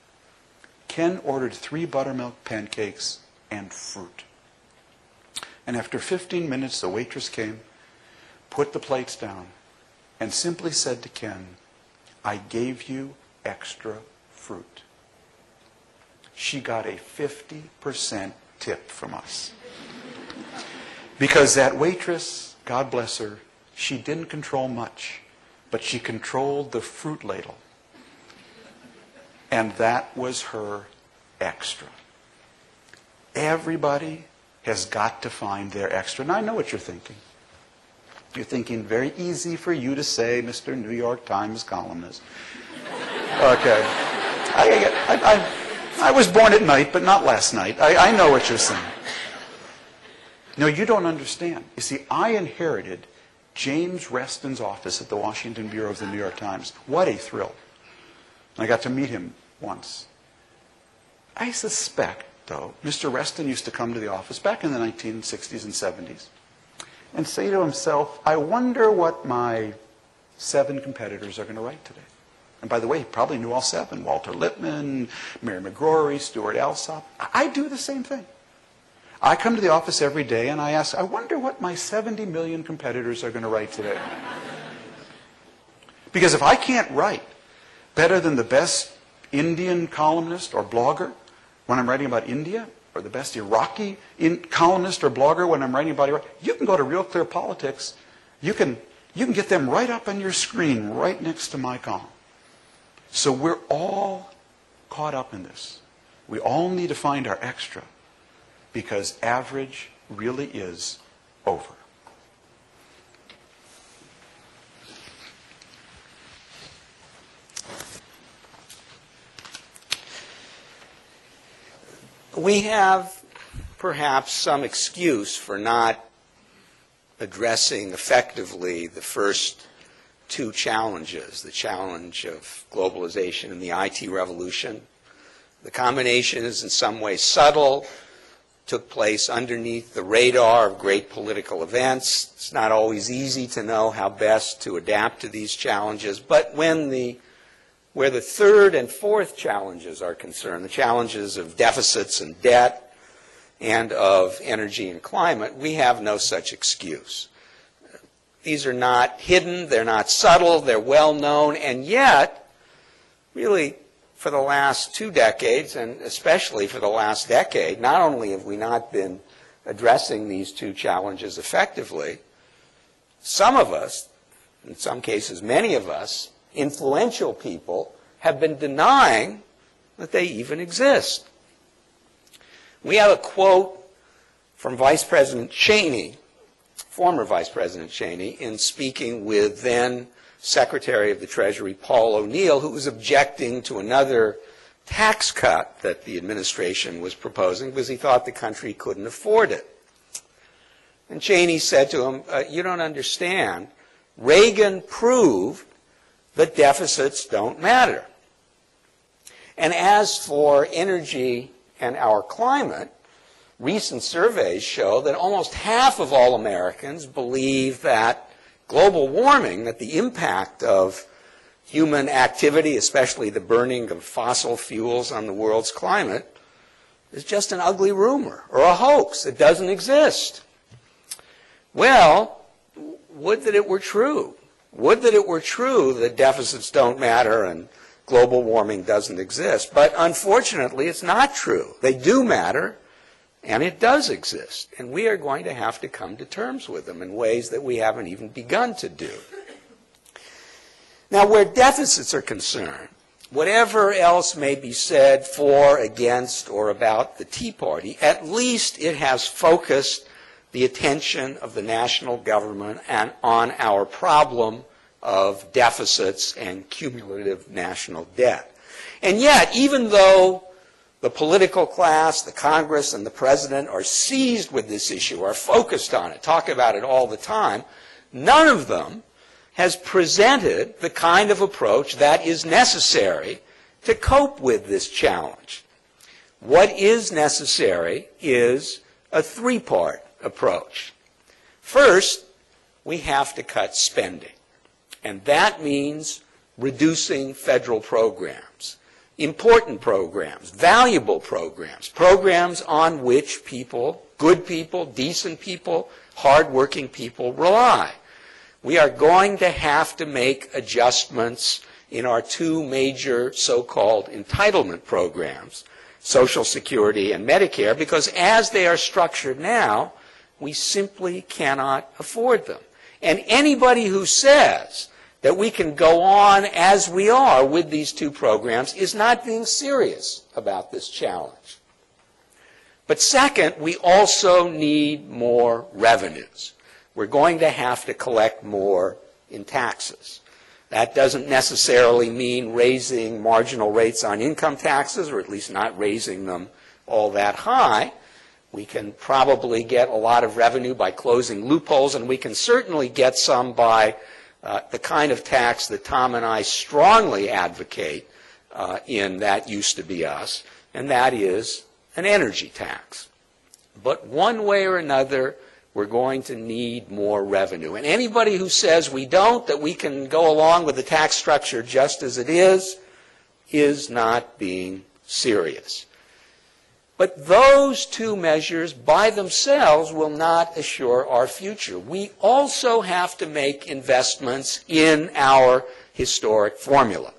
Ken ordered 3 buttermilk pancakes and fruit. And after 15 minutes, the waitress came, put the plates down, and simply said to Ken, "I gave you extra fruit." She got a 50% tip from us. Because that waitress, God bless her, she didn't control much, but she controlled the fruit ladle. And that was her extra. Everybody has got to find their extra. And I know what you're thinking. You're thinking, very easy for you to say, Mr. New York Times columnist. Okay. I was born at night, but not last night. I know what you're saying. No, you don't understand. You see, I inherited James Reston's office at the Washington Bureau of the New York Times. What a thrill. I got to meet him once. I suspect, though, Mr. Reston used to come to the office back in the 1960s and 70s and say to himself, I wonder what my 7 competitors are going to write today. And by the way, he probably knew all 7. Walter Lippmann, Mary McGrory, Stuart Alsop. I do the same thing. I come to the office every day and I ask, I wonder what my 70 million competitors are going to write today. Because if I can't write better than the best Indian columnist or blogger when I'm writing about India, or the best Iraqi columnist or blogger when I'm writing about Iraq, you can go to Real Clear Politics. You can get them right up on your screen, right next to my column. So we're all caught up in this. We all need to find our extra, because average really is over. We have perhaps some excuse for not addressing effectively the first 2 challenges, the challenge of globalization and the IT revolution. The combination is in some ways subtle, took place underneath the radar of great political events. It's not always easy to know how best to adapt to these challenges, but where the 3rd and 4th challenges are concerned, the challenges of deficits and debt and of energy and climate, we have no such excuse. These are not hidden, they're not subtle, they're well known, and yet, really, for the last 2 decades, and especially for the last decade, not only have we not been addressing these 2 challenges effectively, some of us, in some cases many of us, influential people, have been denying that they even exist. We have a quote from Vice President Cheney, former Vice President Cheney, in speaking with then Secretary of the Treasury Paul O'Neill, who was objecting to another tax cut that the administration was proposing because he thought the country couldn't afford it. And Cheney said to him, you don't understand. Reagan proved that deficits don't matter. And as for energy and our climate, recent surveys show that almost half of all Americans believe that global warming, that the impact of human activity, especially the burning of fossil fuels on the world's climate, is just an ugly rumor or a hoax. It doesn't exist. Well, would that it were true. Would that it were true that deficits don't matter and global warming doesn't exist. But unfortunately, it's not true. They do matter, and it does exist. And we are going to have to come to terms with them in ways that we haven't even begun to do. Now, where deficits are concerned, whatever else may be said for, against, or about the Tea Party, at least it has focused the attention of the national government and on our problem of deficits and cumulative national debt. And yet, even though the political class, the Congress, and the President are seized with this issue, are focused on it, talk about it all the time, none of them has presented the kind of approach that is necessary to cope with this challenge. What is necessary is a three-part approach. First, we have to cut spending, and that means reducing federal programs, important programs, valuable programs, programs on which people, good people, decent people, hardworking people rely. We are going to have to make adjustments in our two major so-called entitlement programs, Social Security and Medicare, because as they are structured now, we simply cannot afford them. And anybody who says that we can go on as we are with these two programs is not being serious about this challenge. But second, we also need more revenues. We're going to have to collect more in taxes. That doesn't necessarily mean raising marginal rates on income taxes, or at least not raising them all that high. We can probably get a lot of revenue by closing loopholes, and we can certainly get some by the kind of tax that Tom and I strongly advocate in That Used to Be Us, and that is an energy tax. But one way or another, we're going to need more revenue. And anybody who says we don't, that we can go along with the tax structure just as it is not being serious. But those two measures by themselves will not assure our future. We also have to make investments in our historic formula.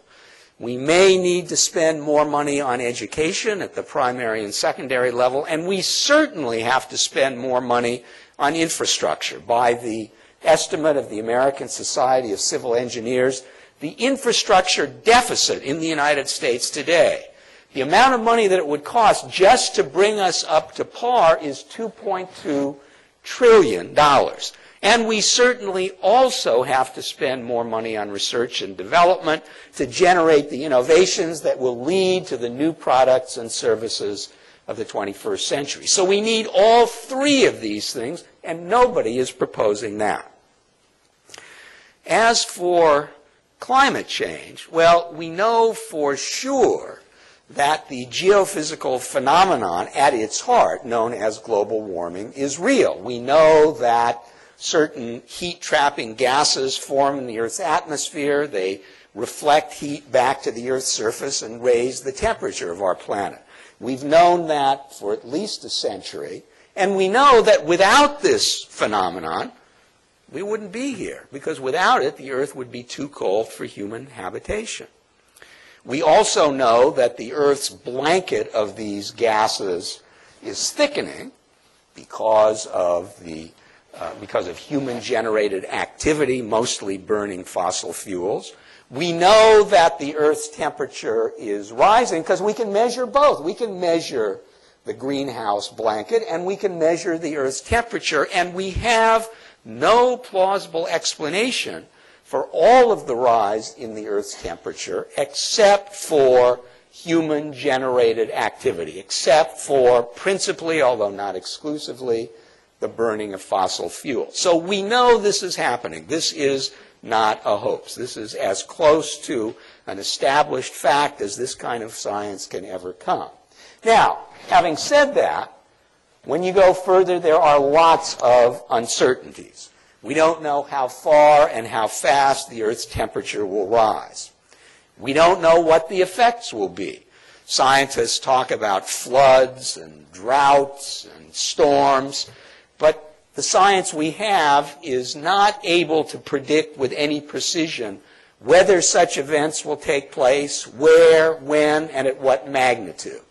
We may need to spend more money on education at the primary and secondary level, and we certainly have to spend more money on infrastructure. By the estimate of the American Society of Civil Engineers, the infrastructure deficit in the United States today, the amount of money that it would cost just to bring us up to par, is $2.2 trillion. And we certainly also have to spend more money on research and development to generate the innovations that will lead to the new products and services of the 21st century. So we need all three of these things, and nobody is proposing that. As for climate change, well, we know for sure that the geophysical phenomenon at its heart, known as global warming, is real. We know that certain heat-trapping gases form in the Earth's atmosphere. They reflect heat back to the Earth's surface and raise the temperature of our planet. We've known that for at least a century, and we know that without this phenomenon, we wouldn't be here, because without it, the Earth would be too cold for human habitation. We also know that the Earth's blanket of these gases is thickening because of human-generated activity, mostly burning fossil fuels. We know that the Earth's temperature is rising because we can measure both. We can measure the greenhouse blanket and we can measure the Earth's temperature, and we have no plausible explanation for all of the rise in the Earth's temperature except for human-generated activity, except for principally, although not exclusively, the burning of fossil fuel. So we know this is happening. This is not a hoax. This is as close to an established fact as this kind of science can ever come. Now, having said that, when you go further, there are lots of uncertainties. We don't know how far and how fast the Earth's temperature will rise. We don't know what the effects will be. Scientists talk about floods and droughts and storms, but the science we have is not able to predict with any precision whether such events will take place, where, when, and at what magnitude.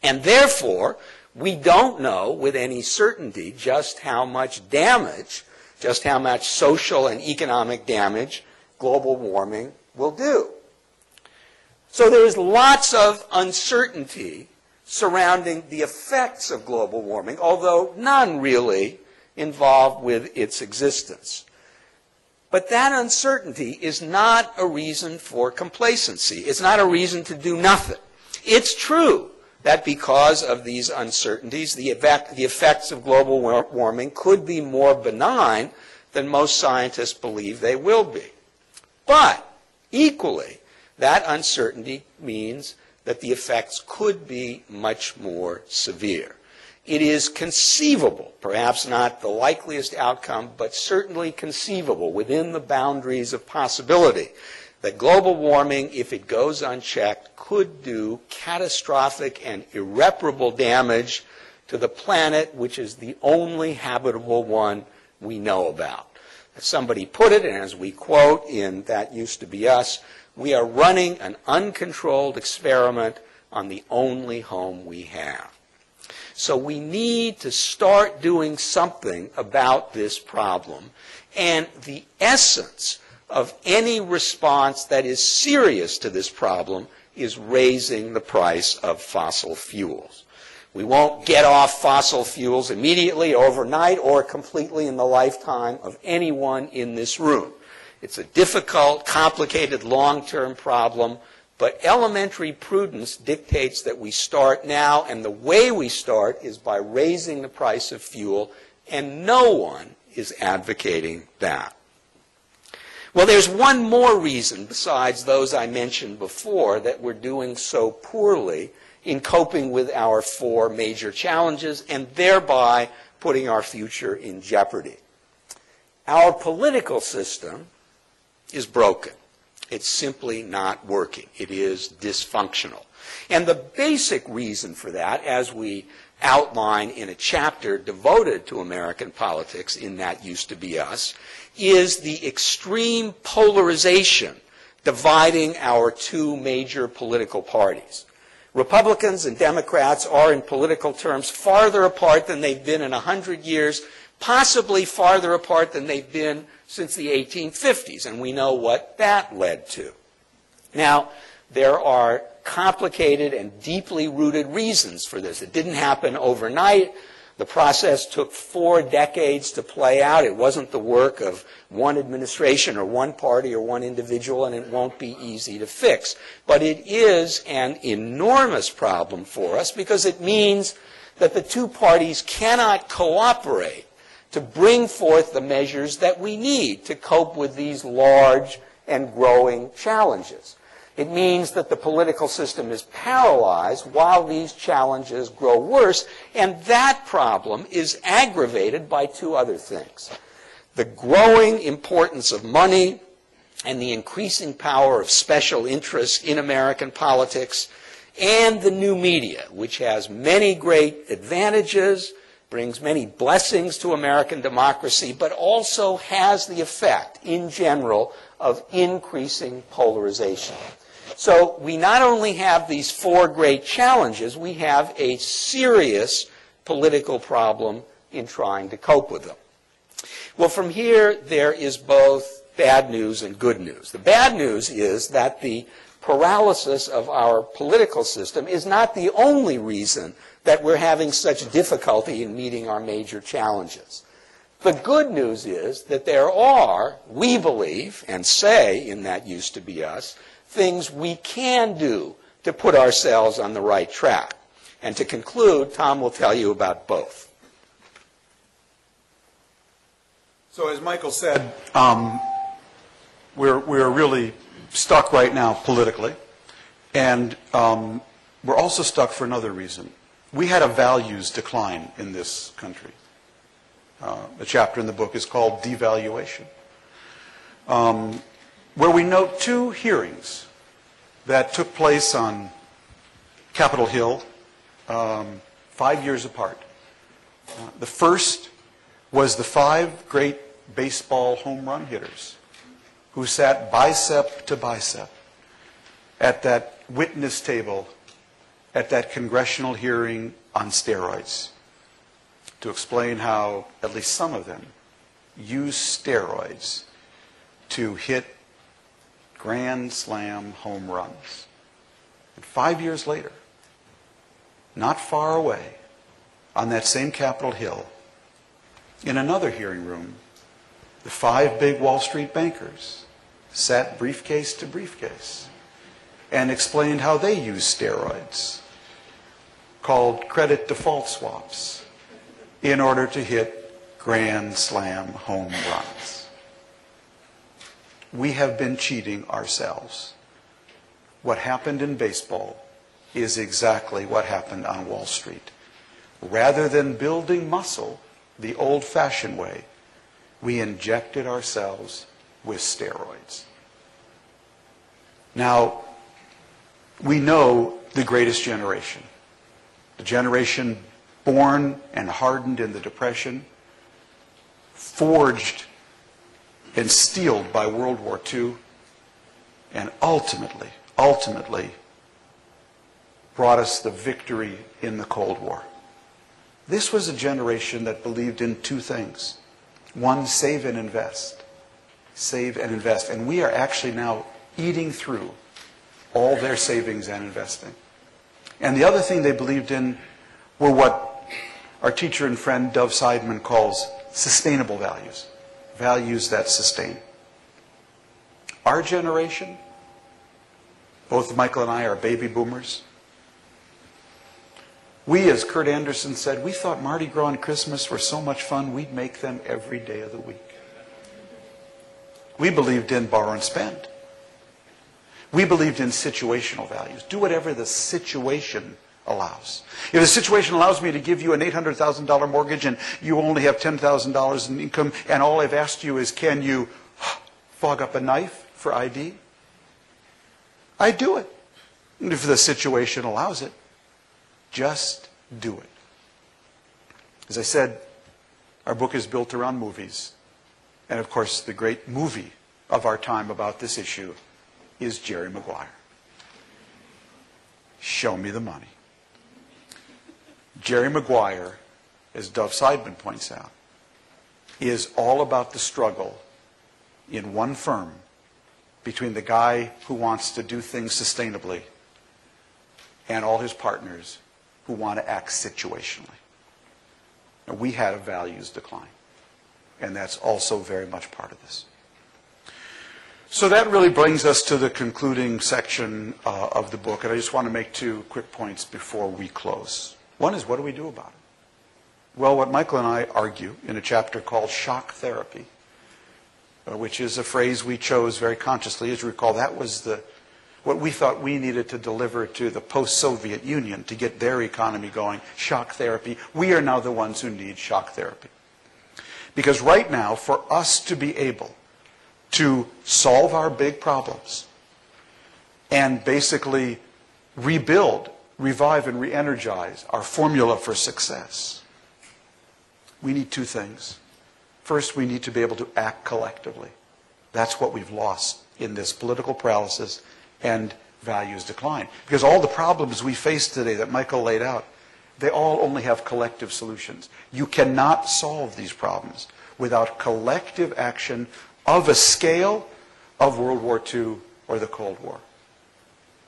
And therefore, we don't know with any certainty just how much damage, just how much social and economic damage global warming will do. So there's lots of uncertainty surrounding the effects of global warming, although none really involved with its existence. But that uncertainty is not a reason for complacency. It's not a reason to do nothing. It's true that because of these uncertainties, the effects of global warming could be more benign than most scientists believe they will be. But equally, that uncertainty means that the effects could be much more severe. It is conceivable, perhaps not the likeliest outcome, but certainly conceivable within the boundaries of possibility, that global warming, if it goes unchecked, could do catastrophic and irreparable damage to the planet, which is the only habitable one we know about. As somebody put it, and as we quote in That Used to Be Us, we are running an uncontrolled experiment on the only home we have. So we need to start doing something about this problem. And the essence of any response that is serious to this problem is raising the price of fossil fuels. We won't get off fossil fuels immediately, overnight, or completely in the lifetime of anyone in this room. It's a difficult, complicated, long-term problem, but elementary prudence dictates that we start now, and the way we start is by raising the price of fuel, and no one is advocating that. Well, there's one more reason besides those I mentioned before that we're doing so poorly in coping with our four major challenges and thereby putting our future in jeopardy. Our political system is broken. It's simply not working. It is dysfunctional. And the basic reason for that, as we outline in a chapter devoted to American politics in That Used to Be Us, is the extreme polarization dividing our two major political parties. Republicans and Democrats are, in political terms, farther apart than they've been in 100 years, possibly farther apart than they've been since the 1850s, and we know what that led to. Now, there are complicated and deeply rooted reasons for this. It didn't happen overnight. The process took 4 decades to play out. It wasn't the work of one administration or one party or one individual, and it won't be easy to fix. But it is an enormous problem for us because it means that the two parties cannot cooperate to bring forth the measures that we need to cope with these large and growing challenges. It means that the political system is paralyzed while these challenges grow worse, and that problem is aggravated by 2 other things. The growing importance of money and the increasing power of special interests in American politics, and the new media, which has many great advantages, brings many blessings to American democracy, but also has the effect, in general, of increasing polarization. So we not only have these 4 great challenges, we have a serious political problem in trying to cope with them. Well, from here, there is both bad news and good news. The bad news is that the paralysis of our political system is not the only reason that we're having such difficulty in meeting our major challenges. The good news is that there are, we believe, and say in That Used to Be Us, things we can do to put ourselves on the right track. And to conclude, Tom will tell you about both. So as Michael said, we're really stuck right now politically, and we're also stuck for another reason. We had a values decline in this country. A chapter in the book is called Devaluation, where we note 2 hearings that took place on Capitol Hill 5 years apart. The first was the 5 great baseball home run hitters who sat bicep to bicep at that witness table at that congressional hearing on steroids to explain how at least some of them use steroids to hit grand slam home runs. And 5 years later, not far away, on that same Capitol Hill, in another hearing room, the 5 big Wall Street bankers sat briefcase to briefcase and explained how they use steroids, called credit default swaps, in order to hit grand slam home runs. We have been cheating ourselves. What happened in baseball is exactly what happened on Wall Street. Rather than building muscle the old-fashioned way, we injected ourselves with steroids. Now, we know the greatest generation, the generation born and hardened in the Depression, forged and steeled by World War II, and ultimately brought us the victory in the Cold War. This was a generation that believed in 2 things. One, save and invest. Save and invest. And we are actually now eating through all their savings and investing. And the other thing they believed in were what our teacher and friend Dov Seidman calls sustainable values. Values that sustain. Our generation, both Michael and I are baby boomers. We, as Kurt Anderson said, we thought Mardi Gras and Christmas were so much fun, we'd make them every day of the week. We believed in borrow and spend. We believed in situational values. Do whatever the situation allows. If the situation allows me to give you an $800,000 mortgage and you only have $10,000 in income and all I've asked you is, can you fog up a knife for ID? I do it. And if the situation allows it, just do it. As I said, our book is built around movies. And of course, the great movie of our time about this issue is Jerry Maguire. Show me the money. Jerry Maguire, as Dov Seidman points out, is all about the struggle in one firm between the guy who wants to do things sustainably and all his partners who want to act situationally. Now, we had a values decline, and that's also very much part of this. So that really brings us to the concluding section of the book, and I just want to make 2 quick points before we close. One is, what do we do about it? Well, what Michael and I argue in a chapter called Shock Therapy, which is a phrase we chose very consciously. As you recall, that was what we thought we needed to deliver to the post-Soviet Union to get their economy going, shock therapy. We are now the ones who need shock therapy. Because right now, for us to be able to solve our big problems and basically rebuild, revive, and re-energize our formula for success, we need 2 things. First, we need to be able to act collectively. That's what we've lost in this political paralysis and values decline. Because all the problems we face today that Michael laid out, they all only have collective solutions. You cannot solve these problems without collective action of a scale of World War II or the Cold War.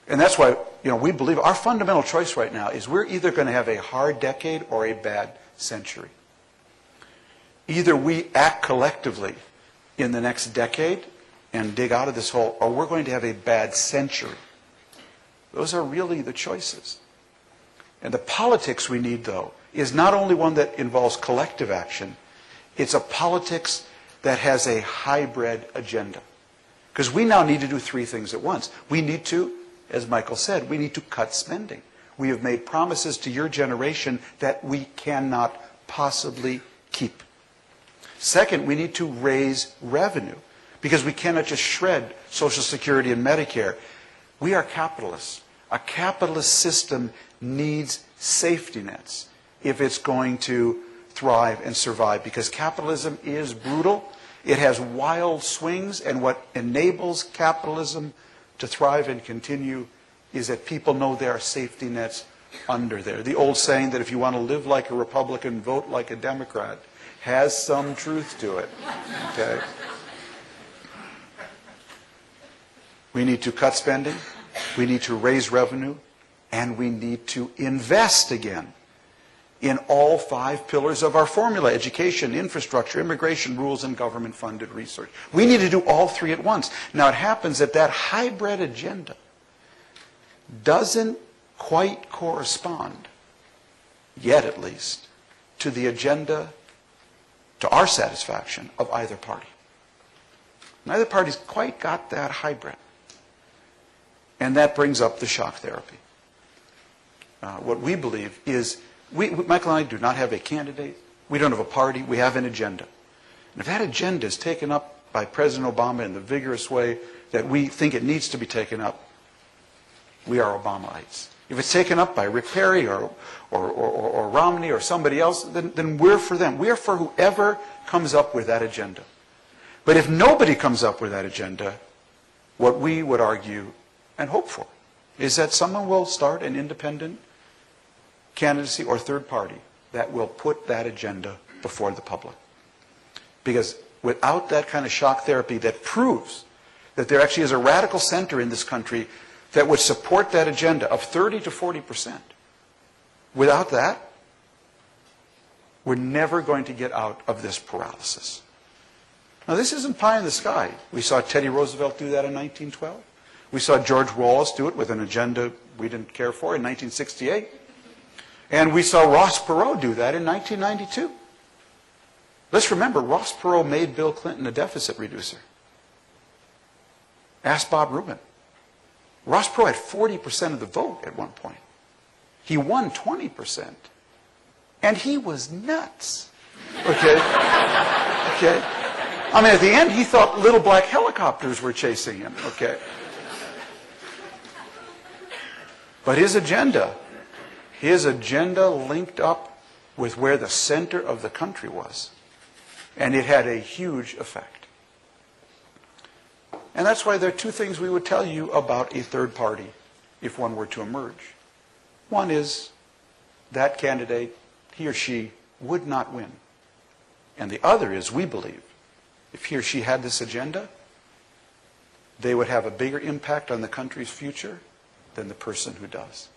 And that's why, we believe our fundamental choice right now is we're either going to have a hard decade or a bad century. Either we act collectively in the next decade and dig out of this hole, or we're going to have a bad century. Those are really the choices. And the politics we need, though, is not only one that involves collective action, it's a politics that has a hybrid agenda. Because we now need to do 3 things at once. We need to, as Michael said, we need to cut spending. We have made promises to your generation that we cannot possibly keep. Second, we need to raise revenue, because we cannot just shred Social Security and Medicare. We are capitalists. A capitalist system needs safety nets if it's going to thrive and survive, because capitalism is brutal. It has wild swings, and what enables capitalism to thrive and continue is that people know there are safety nets under there. The old saying that if you want to live like a Republican, vote like a Democrat, has some truth to it. Okay? We need to cut spending. we need to raise revenue, and we need to invest again in all 5 pillars of our formula: education, infrastructure, immigration, rules, and government-funded research. We need to do all 3 at once. Now, it happens that that hybrid agenda doesn't quite correspond, yet at least, to the agenda, to our satisfaction, of either party. Neither party's quite got that hybrid. And that brings up the shock therapy. What we believe is, Michael and I do not have a candidate. We don't have a party. We have an agenda. And if that agenda is taken up by President Obama in the vigorous way that we think it needs to be taken up, we are Obamaites. If it's taken up by Rick Perry or Romney or somebody else, then we're for them. We are for whoever comes up with that agenda. But if nobody comes up with that agenda, what we would argue and hope for is that someone will start an independent candidacy or third party that will put that agenda before the public. Because without that kind of shock therapy that proves that there actually is a radical center in this country that would support that agenda of 30 to 40%, without that, we're never going to get out of this paralysis. Now, this isn't pie in the sky. We saw Teddy Roosevelt do that in 1912. We saw George Wallace do it with an agenda we didn't care for in 1968. And we saw Ross Perot do that in 1992. Let's remember, Ross Perot made Bill Clinton a deficit reducer. Ask Bob Rubin. Ross Perot had 40% of the vote at one point. He won 20%. And he was nuts. Okay? Okay? I mean, at the end, he thought little black helicopters were chasing him. Okay? But his agenda linked up with where the center of the country was. And it had a huge effect. And that's why there are 2 things we would tell you about a third party if one were to emerge. One is that candidate, he or she, would not win. And the other is, we believe, if he or she had this agenda, they would have a bigger impact on the country's future than the person who does.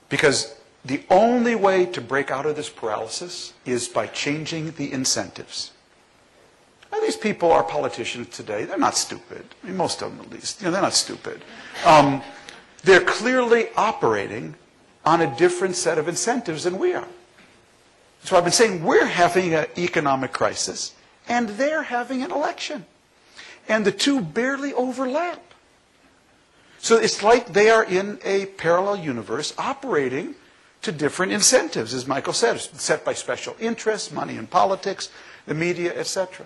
Because the only way to break out of this paralysis is by changing the incentives. Now, these people are politicians today. They're not stupid. I mean, most of them at least. They're not stupid. They're clearly operating on a different set of incentives than we are. So I've been saying we're having an economic crisis, and they're having an election. And the 2 barely overlap. So it's like they are in a parallel universe operating to different incentives, as Michael said, set by special interests, money in politics, the media, etc.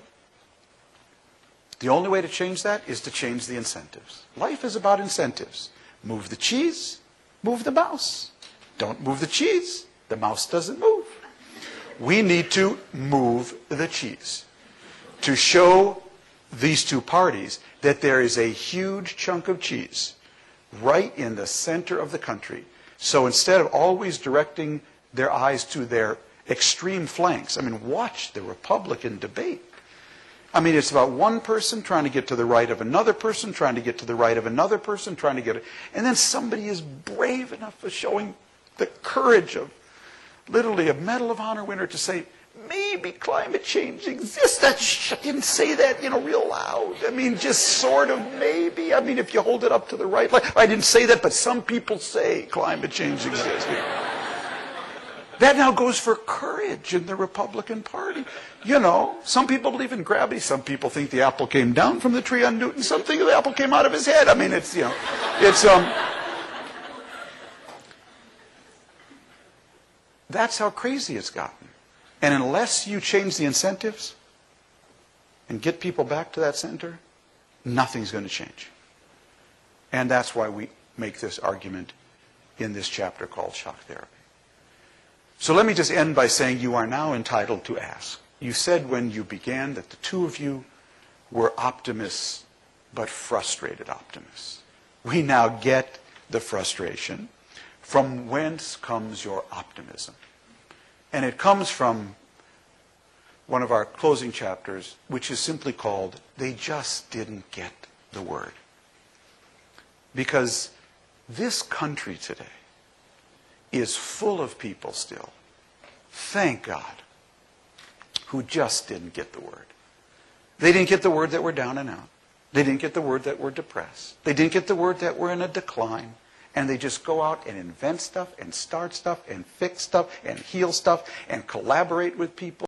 The only way to change that is to change the incentives. Life is about incentives. Move the cheese, move the mouse. Don't move the cheese, the mouse doesn't move. We need to move the cheese to show these 2 parties that there is a huge chunk of cheese right in the center of the country. So instead of always directing their eyes to their extreme flanks, I mean, watch the Republican debate. I mean, it's about one person trying to get to the right of another person, trying to get to the right of another person, trying to get it. And then somebody is brave enough for showing the courage of literally a Medal of Honor winner to say, maybe climate change exists. I didn't say that, real loud. I mean, just sort of maybe. I mean, if you hold it up to the right. I didn't say that, but some people say climate change exists. That now goes for courage in the Republican Party. Some people believe in gravity. Some people think the apple came down from the tree on Newton. Some think the apple came out of his head. I mean, that's how crazy it's gotten. And unless you change the incentives and get people back to that center, nothing's going to change. And that's why we make this argument in this chapter called shock therapy. So let me just end by saying you are now entitled to ask. You said when you began that the 2 of you were optimists, but frustrated optimists. We now get the frustration. From whence comes your optimism? And it comes from one of our closing chapters, which is simply called, They Just Didn't Get the Word. Because this country today is full of people still, thank God, who just didn't get the word. They didn't get the word that we're down and out. They didn't get the word that we're depressed. They didn't get the word that we're in a decline. And they just go out and invent stuff and start stuff and fix stuff and heal stuff and collaborate with people.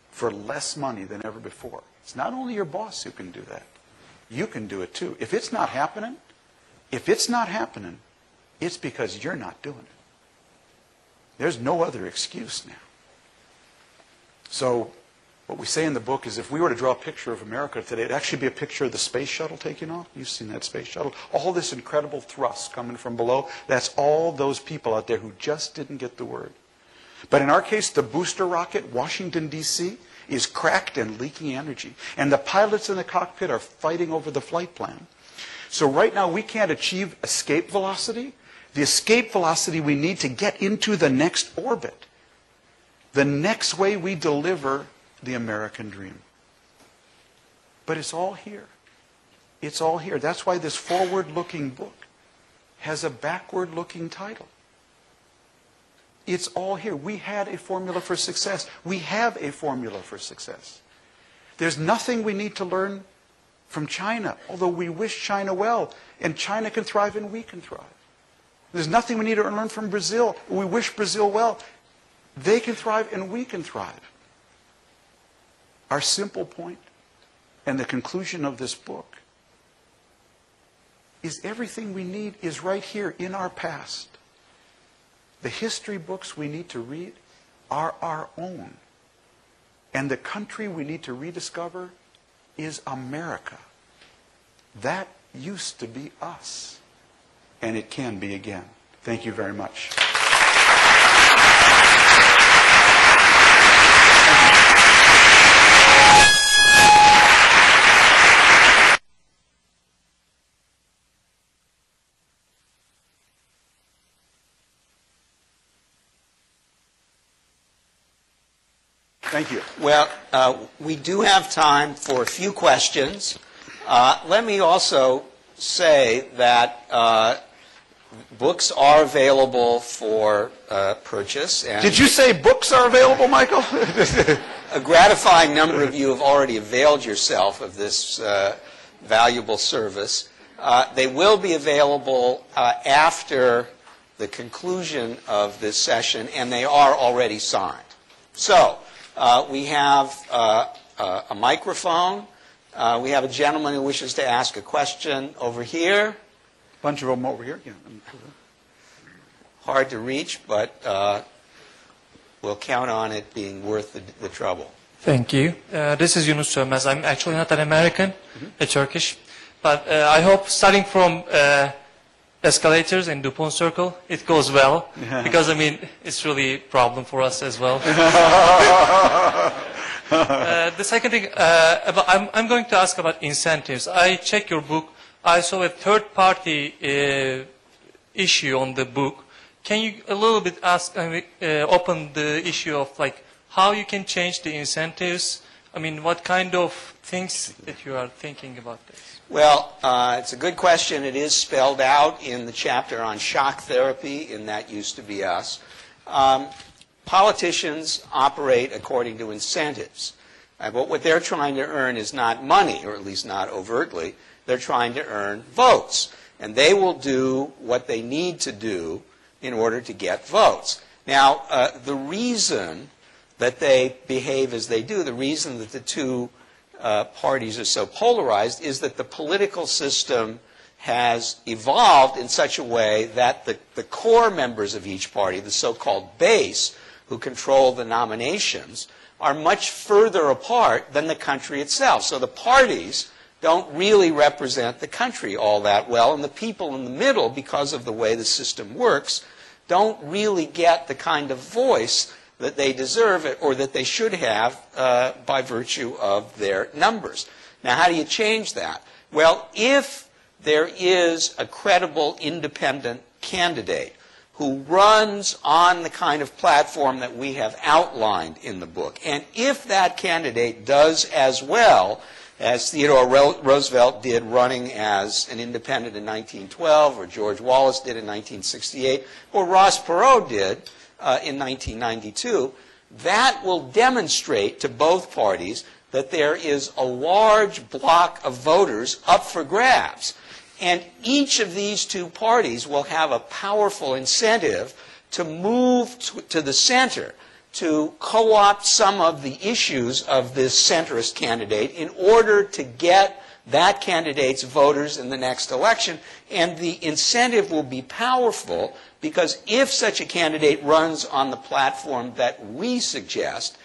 For less money than ever before. It's not only your boss who can do that. You can do it too. If it's not happening, it's because you're not doing it. There's no other excuse now. So what we say in the book is if we were to draw a picture of America today, it'd actually be a picture of the space shuttle taking off. You've seen that space shuttle. All this incredible thrust coming from below, that's all those people out there who just didn't get the word. But in our case, the booster rocket, Washington, D.C., is cracked and leaking energy. And the pilots in the cockpit are fighting over the flight plan. So right now, we can't achieve escape velocity. The escape velocity we need to get into the next orbit. The next way we deliver the American dream. But it's all here. It's all here. That's why this forward-looking book has a backward-looking title. It's all here. We had a formula for success. We have a formula for success. There's nothing we need to learn from China, although we wish China well. And China can thrive and we can thrive. There's nothing we need to learn from Brazil. We wish Brazil well. They can thrive and we can thrive. Our simple point and the conclusion of this book is everything we need is right here in our past. The history books we need to read are our own. And the country we need to rediscover is America. That used to be us. And it can be again. Thank you very much. Thank you. Well, we do have time for a few questions. Let me also say that books are available for purchase. And did you say books are available, Michael? a gratifying number of you have already availed yourself of this valuable service. They will be available after the conclusion of this session, and they are already signed. So, we have a microphone. We have a gentleman who wishes to ask a question over here. Bunch of them over here. Yeah. Hard to reach, but we'll count on it being worth the trouble. Thank you. This is Yunus Sönmez. I'm actually not an American, a Turkish. But I hope, starting from escalators in DuPont Circle. It goes well because, I mean, it's really a problem for us as well. The second thing, I'm going to ask about incentives. I checked your book. I saw a third-party issue on the book. Can you a little bit open the issue of like how you can change the incentives? I mean, what kind of things that you are thinking about this? Well, it's a good question. It is spelled out in the chapter on shock therapy in That Used to Be Us. Politicians operate according to incentives. But what they're trying to earn is not money, or at least not overtly. They're trying to earn votes. And they will do what they need to do in order to get votes. Now, the reason that they behave as they do, the reason that the two parties are so polarized, is that the political system has evolved in such a way that the core members of each party, the so-called base, who control the nominations, are much further apart than the country itself. So the parties don't really represent the country all that well, and the people in the middle, because of the way the system works, don't really get the kind of voice that they deserve or that they should have by virtue of their numbers. Now, how do you change that? Well, if there is a credible independent candidate who runs on the kind of platform that we have outlined in the book, and if that candidate does as well as Theodore Roosevelt did running as an independent in 1912, or George Wallace did in 1968, or Ross Perot did in 1992, that will demonstrate to both parties that there is a large block of voters up for grabs. And each of these two parties will have a powerful incentive to move to the center, to co-opt some of the issues of this centrist candidate in order to get that candidate's voters in the next election. And the incentive will be powerful because if such a candidate runs on the platform that we suggest,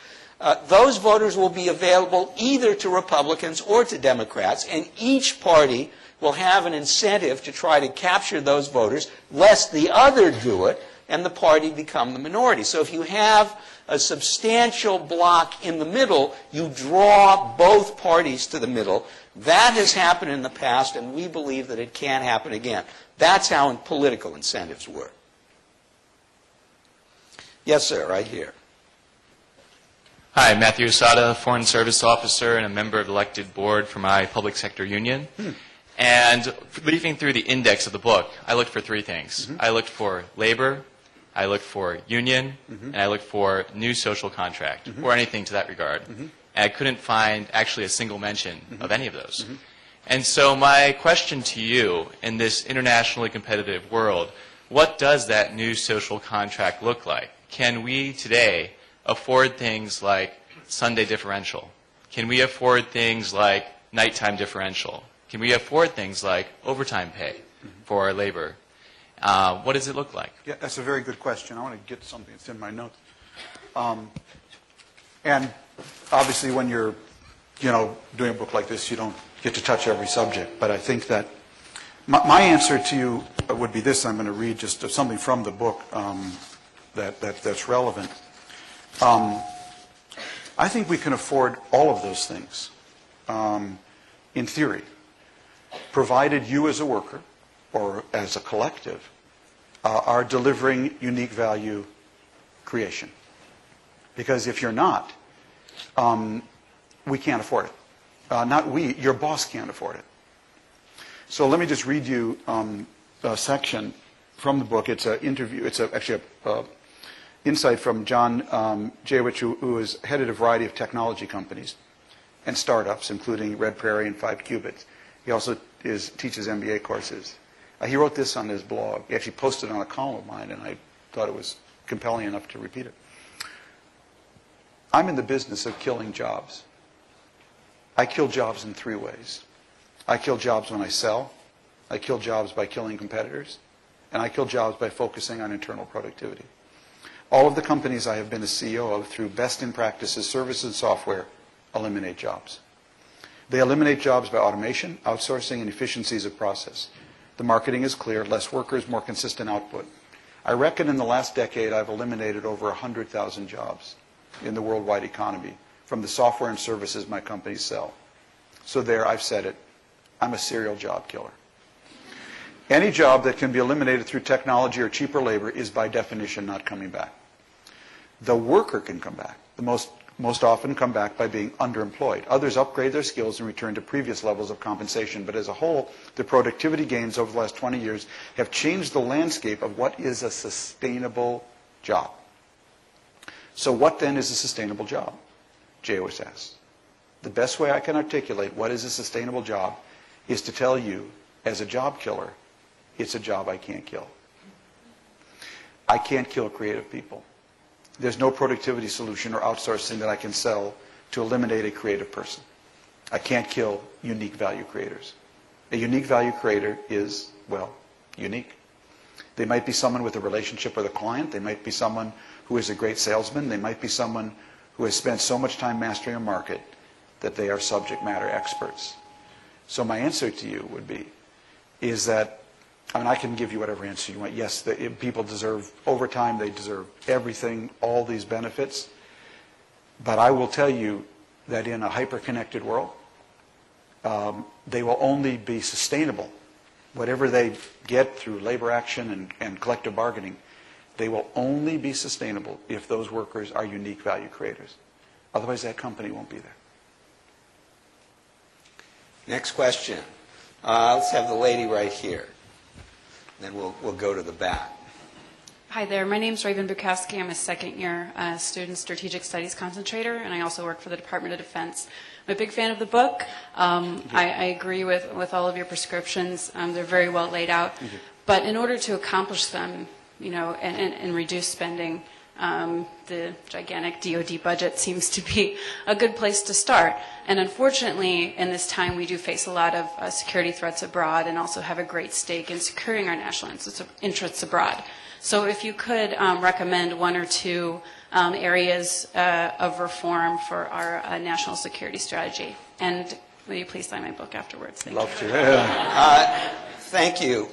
those voters will be available either to Republicans or to Democrats, and each party will have an incentive to try to capture those voters, lest the other do it, and the party become the minority. So if you have a substantial block in the middle, you draw both parties to the middle. That has happened in the past, and we believe that it can happen again. That's how political incentives work. Yes, sir, right here. Hi, Matthew Asada, Foreign Service Officer and a member of the elected board for my public sector union. And leafing through the index of the book, I looked for three things. I looked for labor, I looked for union, and I looked for new social contract, or anything to that regard. And I couldn't find actually a single mention of any of those. And so my question to you, in this internationally competitive world, what does that new social contract look like? Can we today afford things like Sunday differential? Can we afford things like nighttime differential? Can we afford things like overtime pay for our labor? What does it look like? Yeah, that's a very good question. I want to get something that's in my notes. And obviously when you're, doing a book like this, you don't get to touch every subject. But I think that my answer to you would be this. I'm going to read just something from the book that's relevant. I think we can afford all of those things in theory, provided you as a worker or as a collective are delivering unique value creation. Because if you're not, we can't afford it. Not we, your boss can't afford it. So let me just read you a section from the book. It's an interview. It's actually an insight from John Jawich, who has headed a variety of technology companies and startups, including Red Prairie and 5 Qubits. He also teaches MBA courses. He wrote this on his blog. He actually posted it on a column of mine, and I thought it was compelling enough to repeat it. I'm in the business of killing jobs. I kill jobs in 3 ways. I kill jobs when I sell. I kill jobs by killing competitors. And I kill jobs by focusing on internal productivity. All of the companies I have been a CEO of, through best-in-practices, services, and software, eliminate jobs. They eliminate jobs by automation, outsourcing, and efficiencies of process. The marketing is clear, less workers, more consistent output. I reckon in the last decade I've eliminated over 100,000 jobs in the worldwide economy from the software and services my companies sell. So there, I've said it. I'm a serial job killer. Any job that can be eliminated through technology or cheaper labor is by definition not coming back. The worker can come back. The most often come back by being underemployed. Others upgrade their skills and return to previous levels of compensation. But as a whole, the productivity gains over the last 20 years have changed the landscape of what is a sustainable job. So what then is a sustainable job? Jay always asks. The best way I can articulate what is a sustainable job is to tell you, as a job killer, it's a job I can't kill. I can't kill creative people. There's no productivity solution or outsourcing that I can sell to eliminate a creative person. I can't kill unique value creators. A unique value creator is, well, unique. They might be someone with a relationship with a client. They might be someone who is a great salesman. They might be someone who has spent so much time mastering a market that they are subject matter experts. So my answer to you would be, is that, I mean, I can give you whatever answer you want. Yes, people deserve overtime. They deserve everything, all these benefits. But I will tell you that in a hyper-connected world, they will only be sustainable. Whatever they get through labor action and collective bargaining, they will only be sustainable if those workers are unique value creators. Otherwise, that company won't be there. Next question. Let's have the lady right here. Then we'll go to the back. Hi there. My name is Raven Bukowski. I'm a second-year student strategic studies concentrator, and I also work for the Department of Defense. I'm a big fan of the book. I agree with all of your prescriptions. They're very well laid out. But in order to accomplish them, you know, and reduce spending, the gigantic DoD budget seems to be a good place to start. And unfortunately, in this time, we do face a lot of security threats abroad and also have a great stake in securing our national interests abroad. So if you could recommend one or two areas of reform for our national security strategy. And will you please sign my book afterwards? Thank Love you. to. Thank you.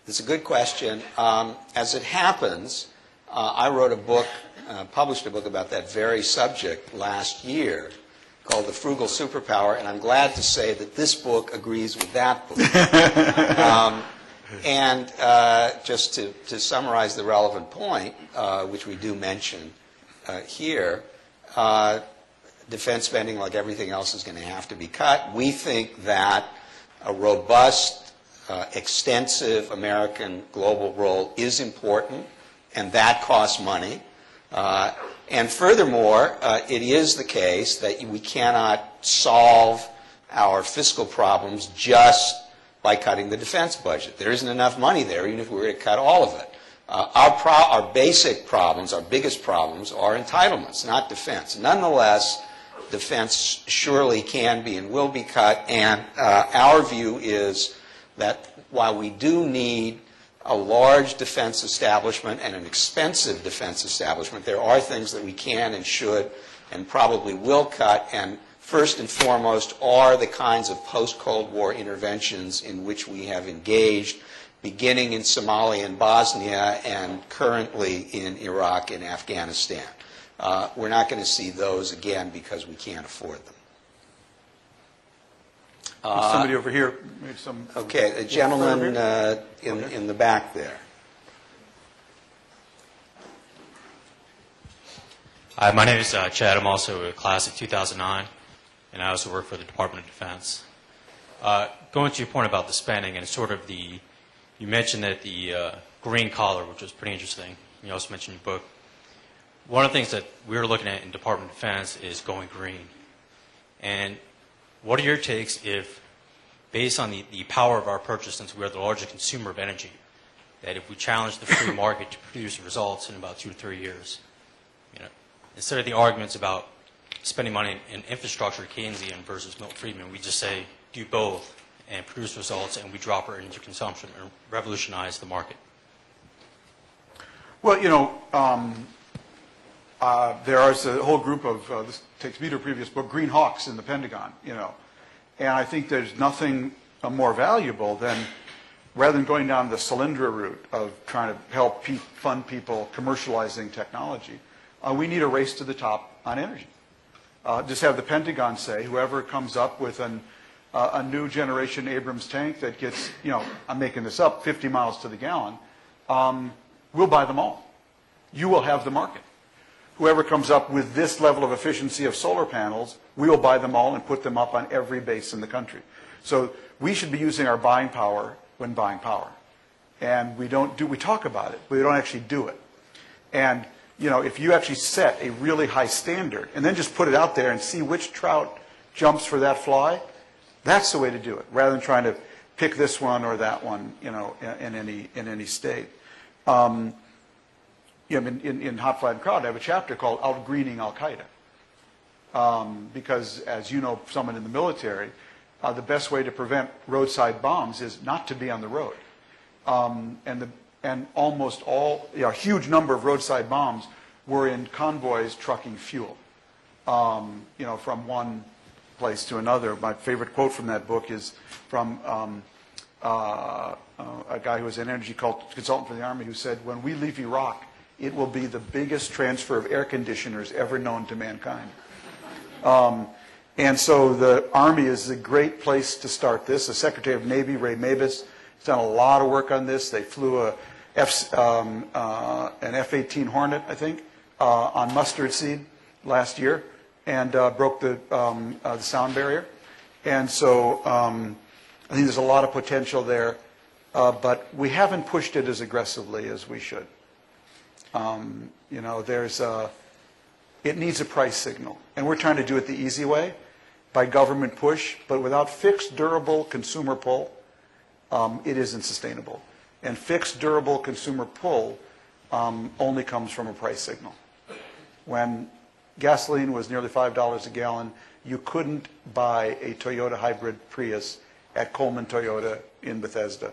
It's a good question. As it happens, I wrote a book, published a book about that very subject last year called The Frugal Superpower, and I'm glad to say that this book agrees with that book. And just to summarize the relevant point, which we do mention here, defense spending, like everything else, is going to have to be cut. We think that a robust, extensive American global role is important, and that costs money. And furthermore, it is the case that we cannot solve our fiscal problems just by cutting the defense budget. There isn't enough money there, even if we were to cut all of it. Our basic problems, our biggest problems, are entitlements, not defense. Nonetheless, defense surely can be and will be cut, and our view is that while we do need a large defense establishment and an expensive defense establishment, there are things that we can and should and probably will cut, and first and foremost are the kinds of post-Cold War interventions in which we have engaged, beginning in Somalia and Bosnia and currently in Iraq and Afghanistan. We're not going to see those again because we can't afford them. Somebody over here. Okay, the gentleman in the back there. Hi, my name is Chad. I'm also a class of 2009, and I also work for the Department of Defense. Going to your point about the spending and sort of you mentioned that the green collar, which was pretty interesting. You also mentioned your book. One of the things that we're looking at in Department of Defense is going green. And what are your takes if, based on the power of our purchase, since we are the largest consumer of energy, that if we challenge the free market to produce results in about 2 to 3 years, you know, instead of the arguments about spending money in infrastructure, Keynesian versus Milton Friedman, we just say do both and produce results, and we drop our energy consumption and revolutionize the market? Well, you know, There is a whole group of, this takes me to a previous book, Green Hawks in the Pentagon, And I think there's nothing more valuable than, rather than going down the Solyndra route of trying to help fund people commercializing technology, we need a race to the top on energy. Just have the Pentagon say, whoever comes up with a new generation Abrams tank that gets, I'm making this up, 50 miles to the gallon, we'll buy them all. You will have the market. Whoever comes up with this level of efficiency of solar panels, we will buy them all and put them up on every base in the country. So we should be using our buying power when buying power. And we talk about it, but we don't actually do it. And, if you actually set a really high standard and then just put it out there and see which trout jumps for that fly, that's the way to do it, rather than trying to pick this one or that one, in any state. In Hot Flat and Crowd, I have a chapter called Outgreening Al-Qaeda. Because, as you know, someone in the military, the best way to prevent roadside bombs is not to be on the road. And almost all, a huge number of roadside bombs were in convoys trucking fuel, from one place to another. My favorite quote from that book is from a guy who was an energy consultant for the Army who said, "When we leave Iraq, it will be the biggest transfer of air conditioners ever known to mankind." And so the Army is a great place to start this. The Secretary of Navy, Ray Mabus, has done a lot of work on this. They flew an F-18 Hornet, I think, on mustard seed last year and broke the sound barrier. And so I think there's a lot of potential there, but we haven't pushed it as aggressively as we should. It needs a price signal. And we're trying to do it the easy way, by government push, but without fixed, durable consumer pull, it isn't sustainable. And fixed, durable consumer pull only comes from a price signal. When gasoline was nearly $5 a gallon, you couldn't buy a Toyota hybrid Prius at Coleman Toyota in Bethesda.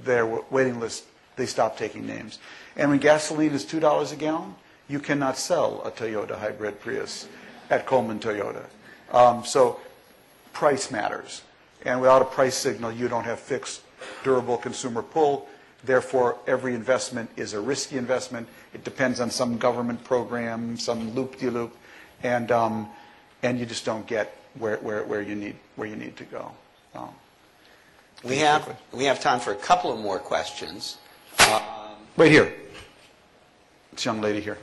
Their waiting list, they stopped taking names. And when gasoline is $2 a gallon, you cannot sell a Toyota hybrid Prius at Coleman Toyota. So price matters. And without a price signal, you don't have fixed, durable consumer pull. Therefore, every investment is a risky investment. It depends on some government program, some loop-de-loop, and you just don't get where you need to go. We have time for a couple of more questions. Right here. This young lady here.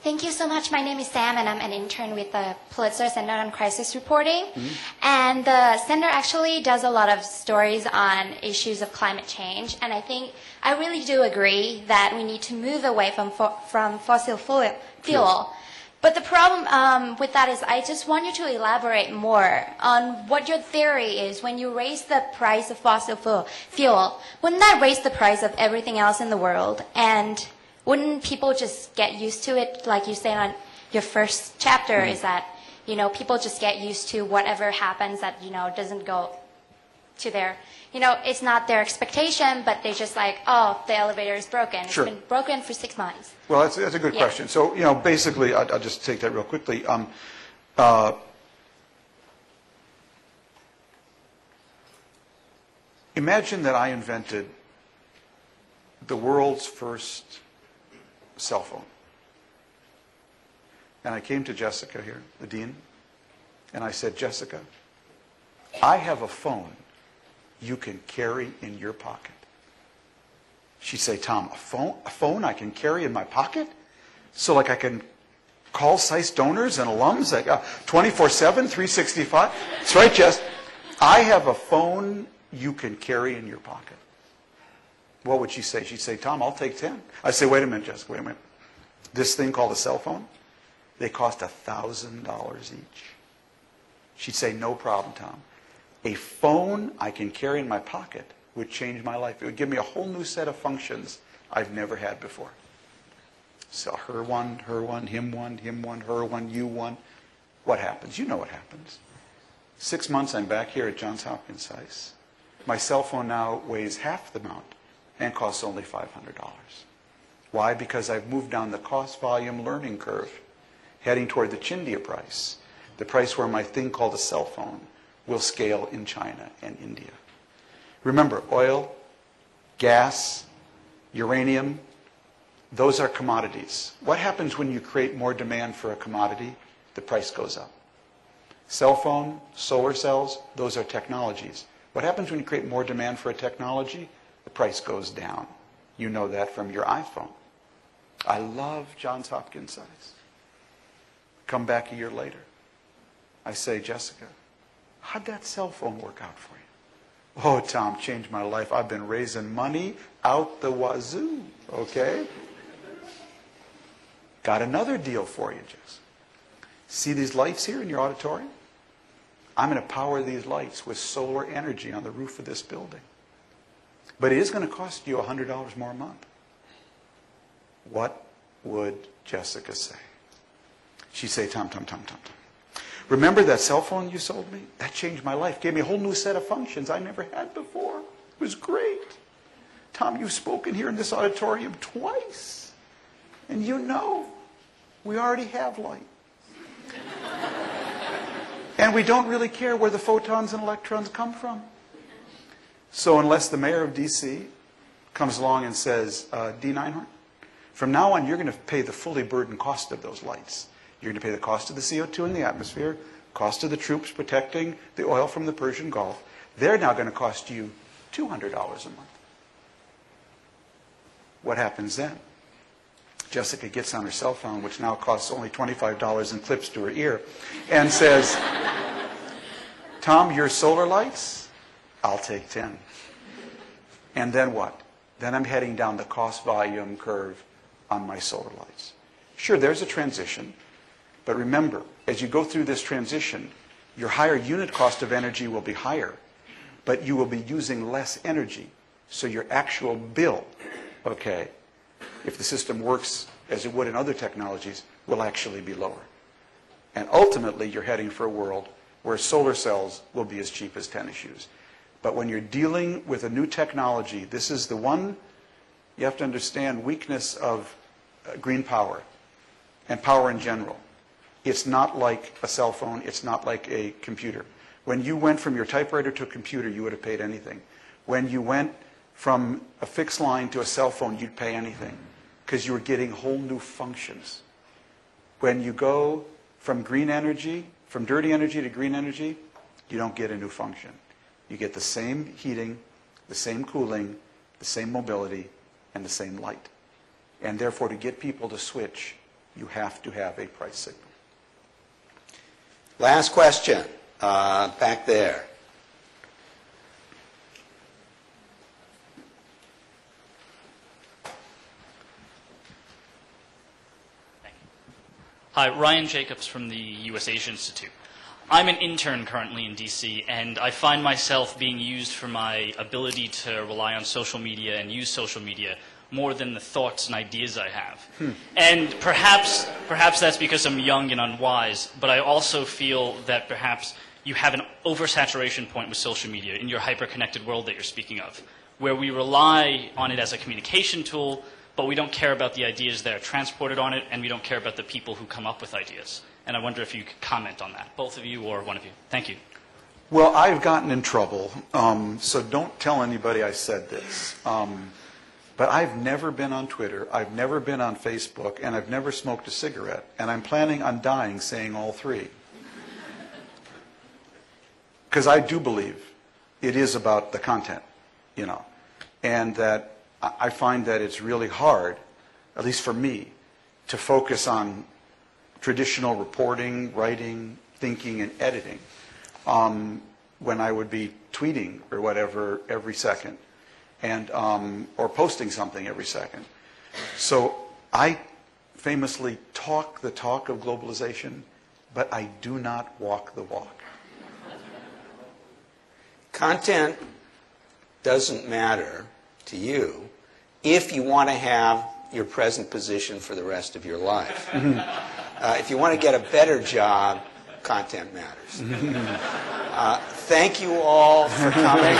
Thank you so much. My name is Sam, and I'm an intern with the Pulitzer Center on Crisis Reporting. Mm-hmm. And the center actually does a lot of stories on issues of climate change. And I really do agree that we need to move away from fossil fuel. But the problem with that is I just want you to elaborate more on what your theory is when you raise the price of fossil fuel. Wouldn't that raise the price of everything else in the world? And wouldn't people just get used to it, like you said on your first chapter, is that, people just get used to whatever happens that, doesn't go to their, it's not their expectation, but they just like, oh, the elevator is broken. Sure. It's been broken for 6 months. Well, that's a good question. So, basically, I'll just take that real quickly. Imagine that I invented the world's first cell phone. And I came to Jessica here, the dean, and I said, Jessica, I have a phone you can carry in your pocket. She'd say, Tom, a phone I can carry in my pocket? So like I can call SAIS donors and alums like 24/7, 365? That's right, Jess. I have a phone you can carry in your pocket. What would she say? She'd say, Tom, I'll take 10. I'd say, wait a minute, Jessica, wait a minute. This thing called a cell phone, they cost $1,000 each. She'd say, no problem, Tom. A phone I can carry in my pocket would change my life. It would give me a whole new set of functions I've never had before. So her one, him one, her one, you one. What happens? You know what happens. 6 months I'm back here at Johns Hopkins SAIS. My cell phone now weighs half the amount and costs only $500. Why? Because I've moved down the cost volume learning curve, heading toward the Chindia price, the price where my thing called a cell phone will scale in China and India. Remember, oil, gas, uranium, those are commodities. What happens when you create more demand for a commodity? The price goes up. Cell phone, solar cells, those are technologies. What happens when you create more demand for a technology? The price goes down. You know that from your iPhone. I love Johns Hopkins SAIS. Come back a year later. I say, Jessica, how'd that cell phone work out for you? Oh, Tom, changed my life. I've been raising money out the wazoo, okay? Got another deal for you, Jess. See these lights here in your auditorium? I'm going to power these lights with solar energy on the roof of this building. But it is going to cost you $100 more a month. What would Jessica say? She'd say, Tom. Remember that cell phone you sold me? That changed my life. Gave me a whole new set of functions I never had before. It was great. Tom, you've spoken here in this auditorium twice. And you know, we already have light. And we don't really care where the photons and electrons come from. So unless the mayor of D.C. comes along and says, D. Neinhardt, from now on you're going to pay the fully burdened cost of those lights. You're going to pay the cost of the CO2 in the atmosphere, cost of the troops protecting the oil from the Persian Gulf. They're now going to cost you $200 a month. What happens then? Jessica gets on her cell phone, which now costs only $25 and clips to her ear, and says, Tom, your solar lights? I'll take 10. And then what? Then I'm heading down the cost volume curve on my solar lights. Sure, there's a transition. But remember, as you go through this transition, your higher unit cost of energy will be higher, but you will be using less energy. So your actual bill, okay, if the system works as it would in other technologies, will actually be lower. And ultimately, you're heading for a world where solar cells will be as cheap as tennis shoes. But when you're dealing with a new technology, this is the one you have to understand weakness of green power and power in general. It's not like a cell phone. It's not like a computer. When you went from your typewriter to a computer, you would have paid anything. When you went from a fixed line to a cell phone, you'd pay anything because you were getting whole new functions. When you go from green energy, from dirty energy to green energy, you don't get a new function. You get the same heating, the same cooling, the same mobility, and the same light. And therefore, to get people to switch, you have to have a price signal. Last question, back there. Hi, Ryan Jacobs from the US Asia Institute. I'm an intern currently in DC, and I find myself being used for my ability to rely on social media and use social media more than the thoughts and ideas I have. And perhaps that's because I'm young and unwise, but I also feel that perhaps you have an oversaturation point with social media in your hyper-connected world that you're speaking of, where we rely on it as a communication tool, but we don't care about the ideas that are transported on it, and we don't care about the people who come up with ideas. And I wonder if you could comment on that, both of you or one of you. Thank you. Well, I've gotten in trouble, so don't tell anybody I said this. But I've never been on Twitter, I've never been on Facebook, and I've never smoked a cigarette. And I'm planning on dying saying all three. Because I do believe it is about the content, you know. And that I find that it's really hard, at least for me, to focus on traditional reporting, writing, thinking, and editing when I would be tweeting or whatever every second. And or posting something every second. So I famously talk the talk of globalization, but I do not walk the walk. Content doesn't matter to you if you want to have your present position for the rest of your life. If you want to get a better job, content matters. Thank you all for coming.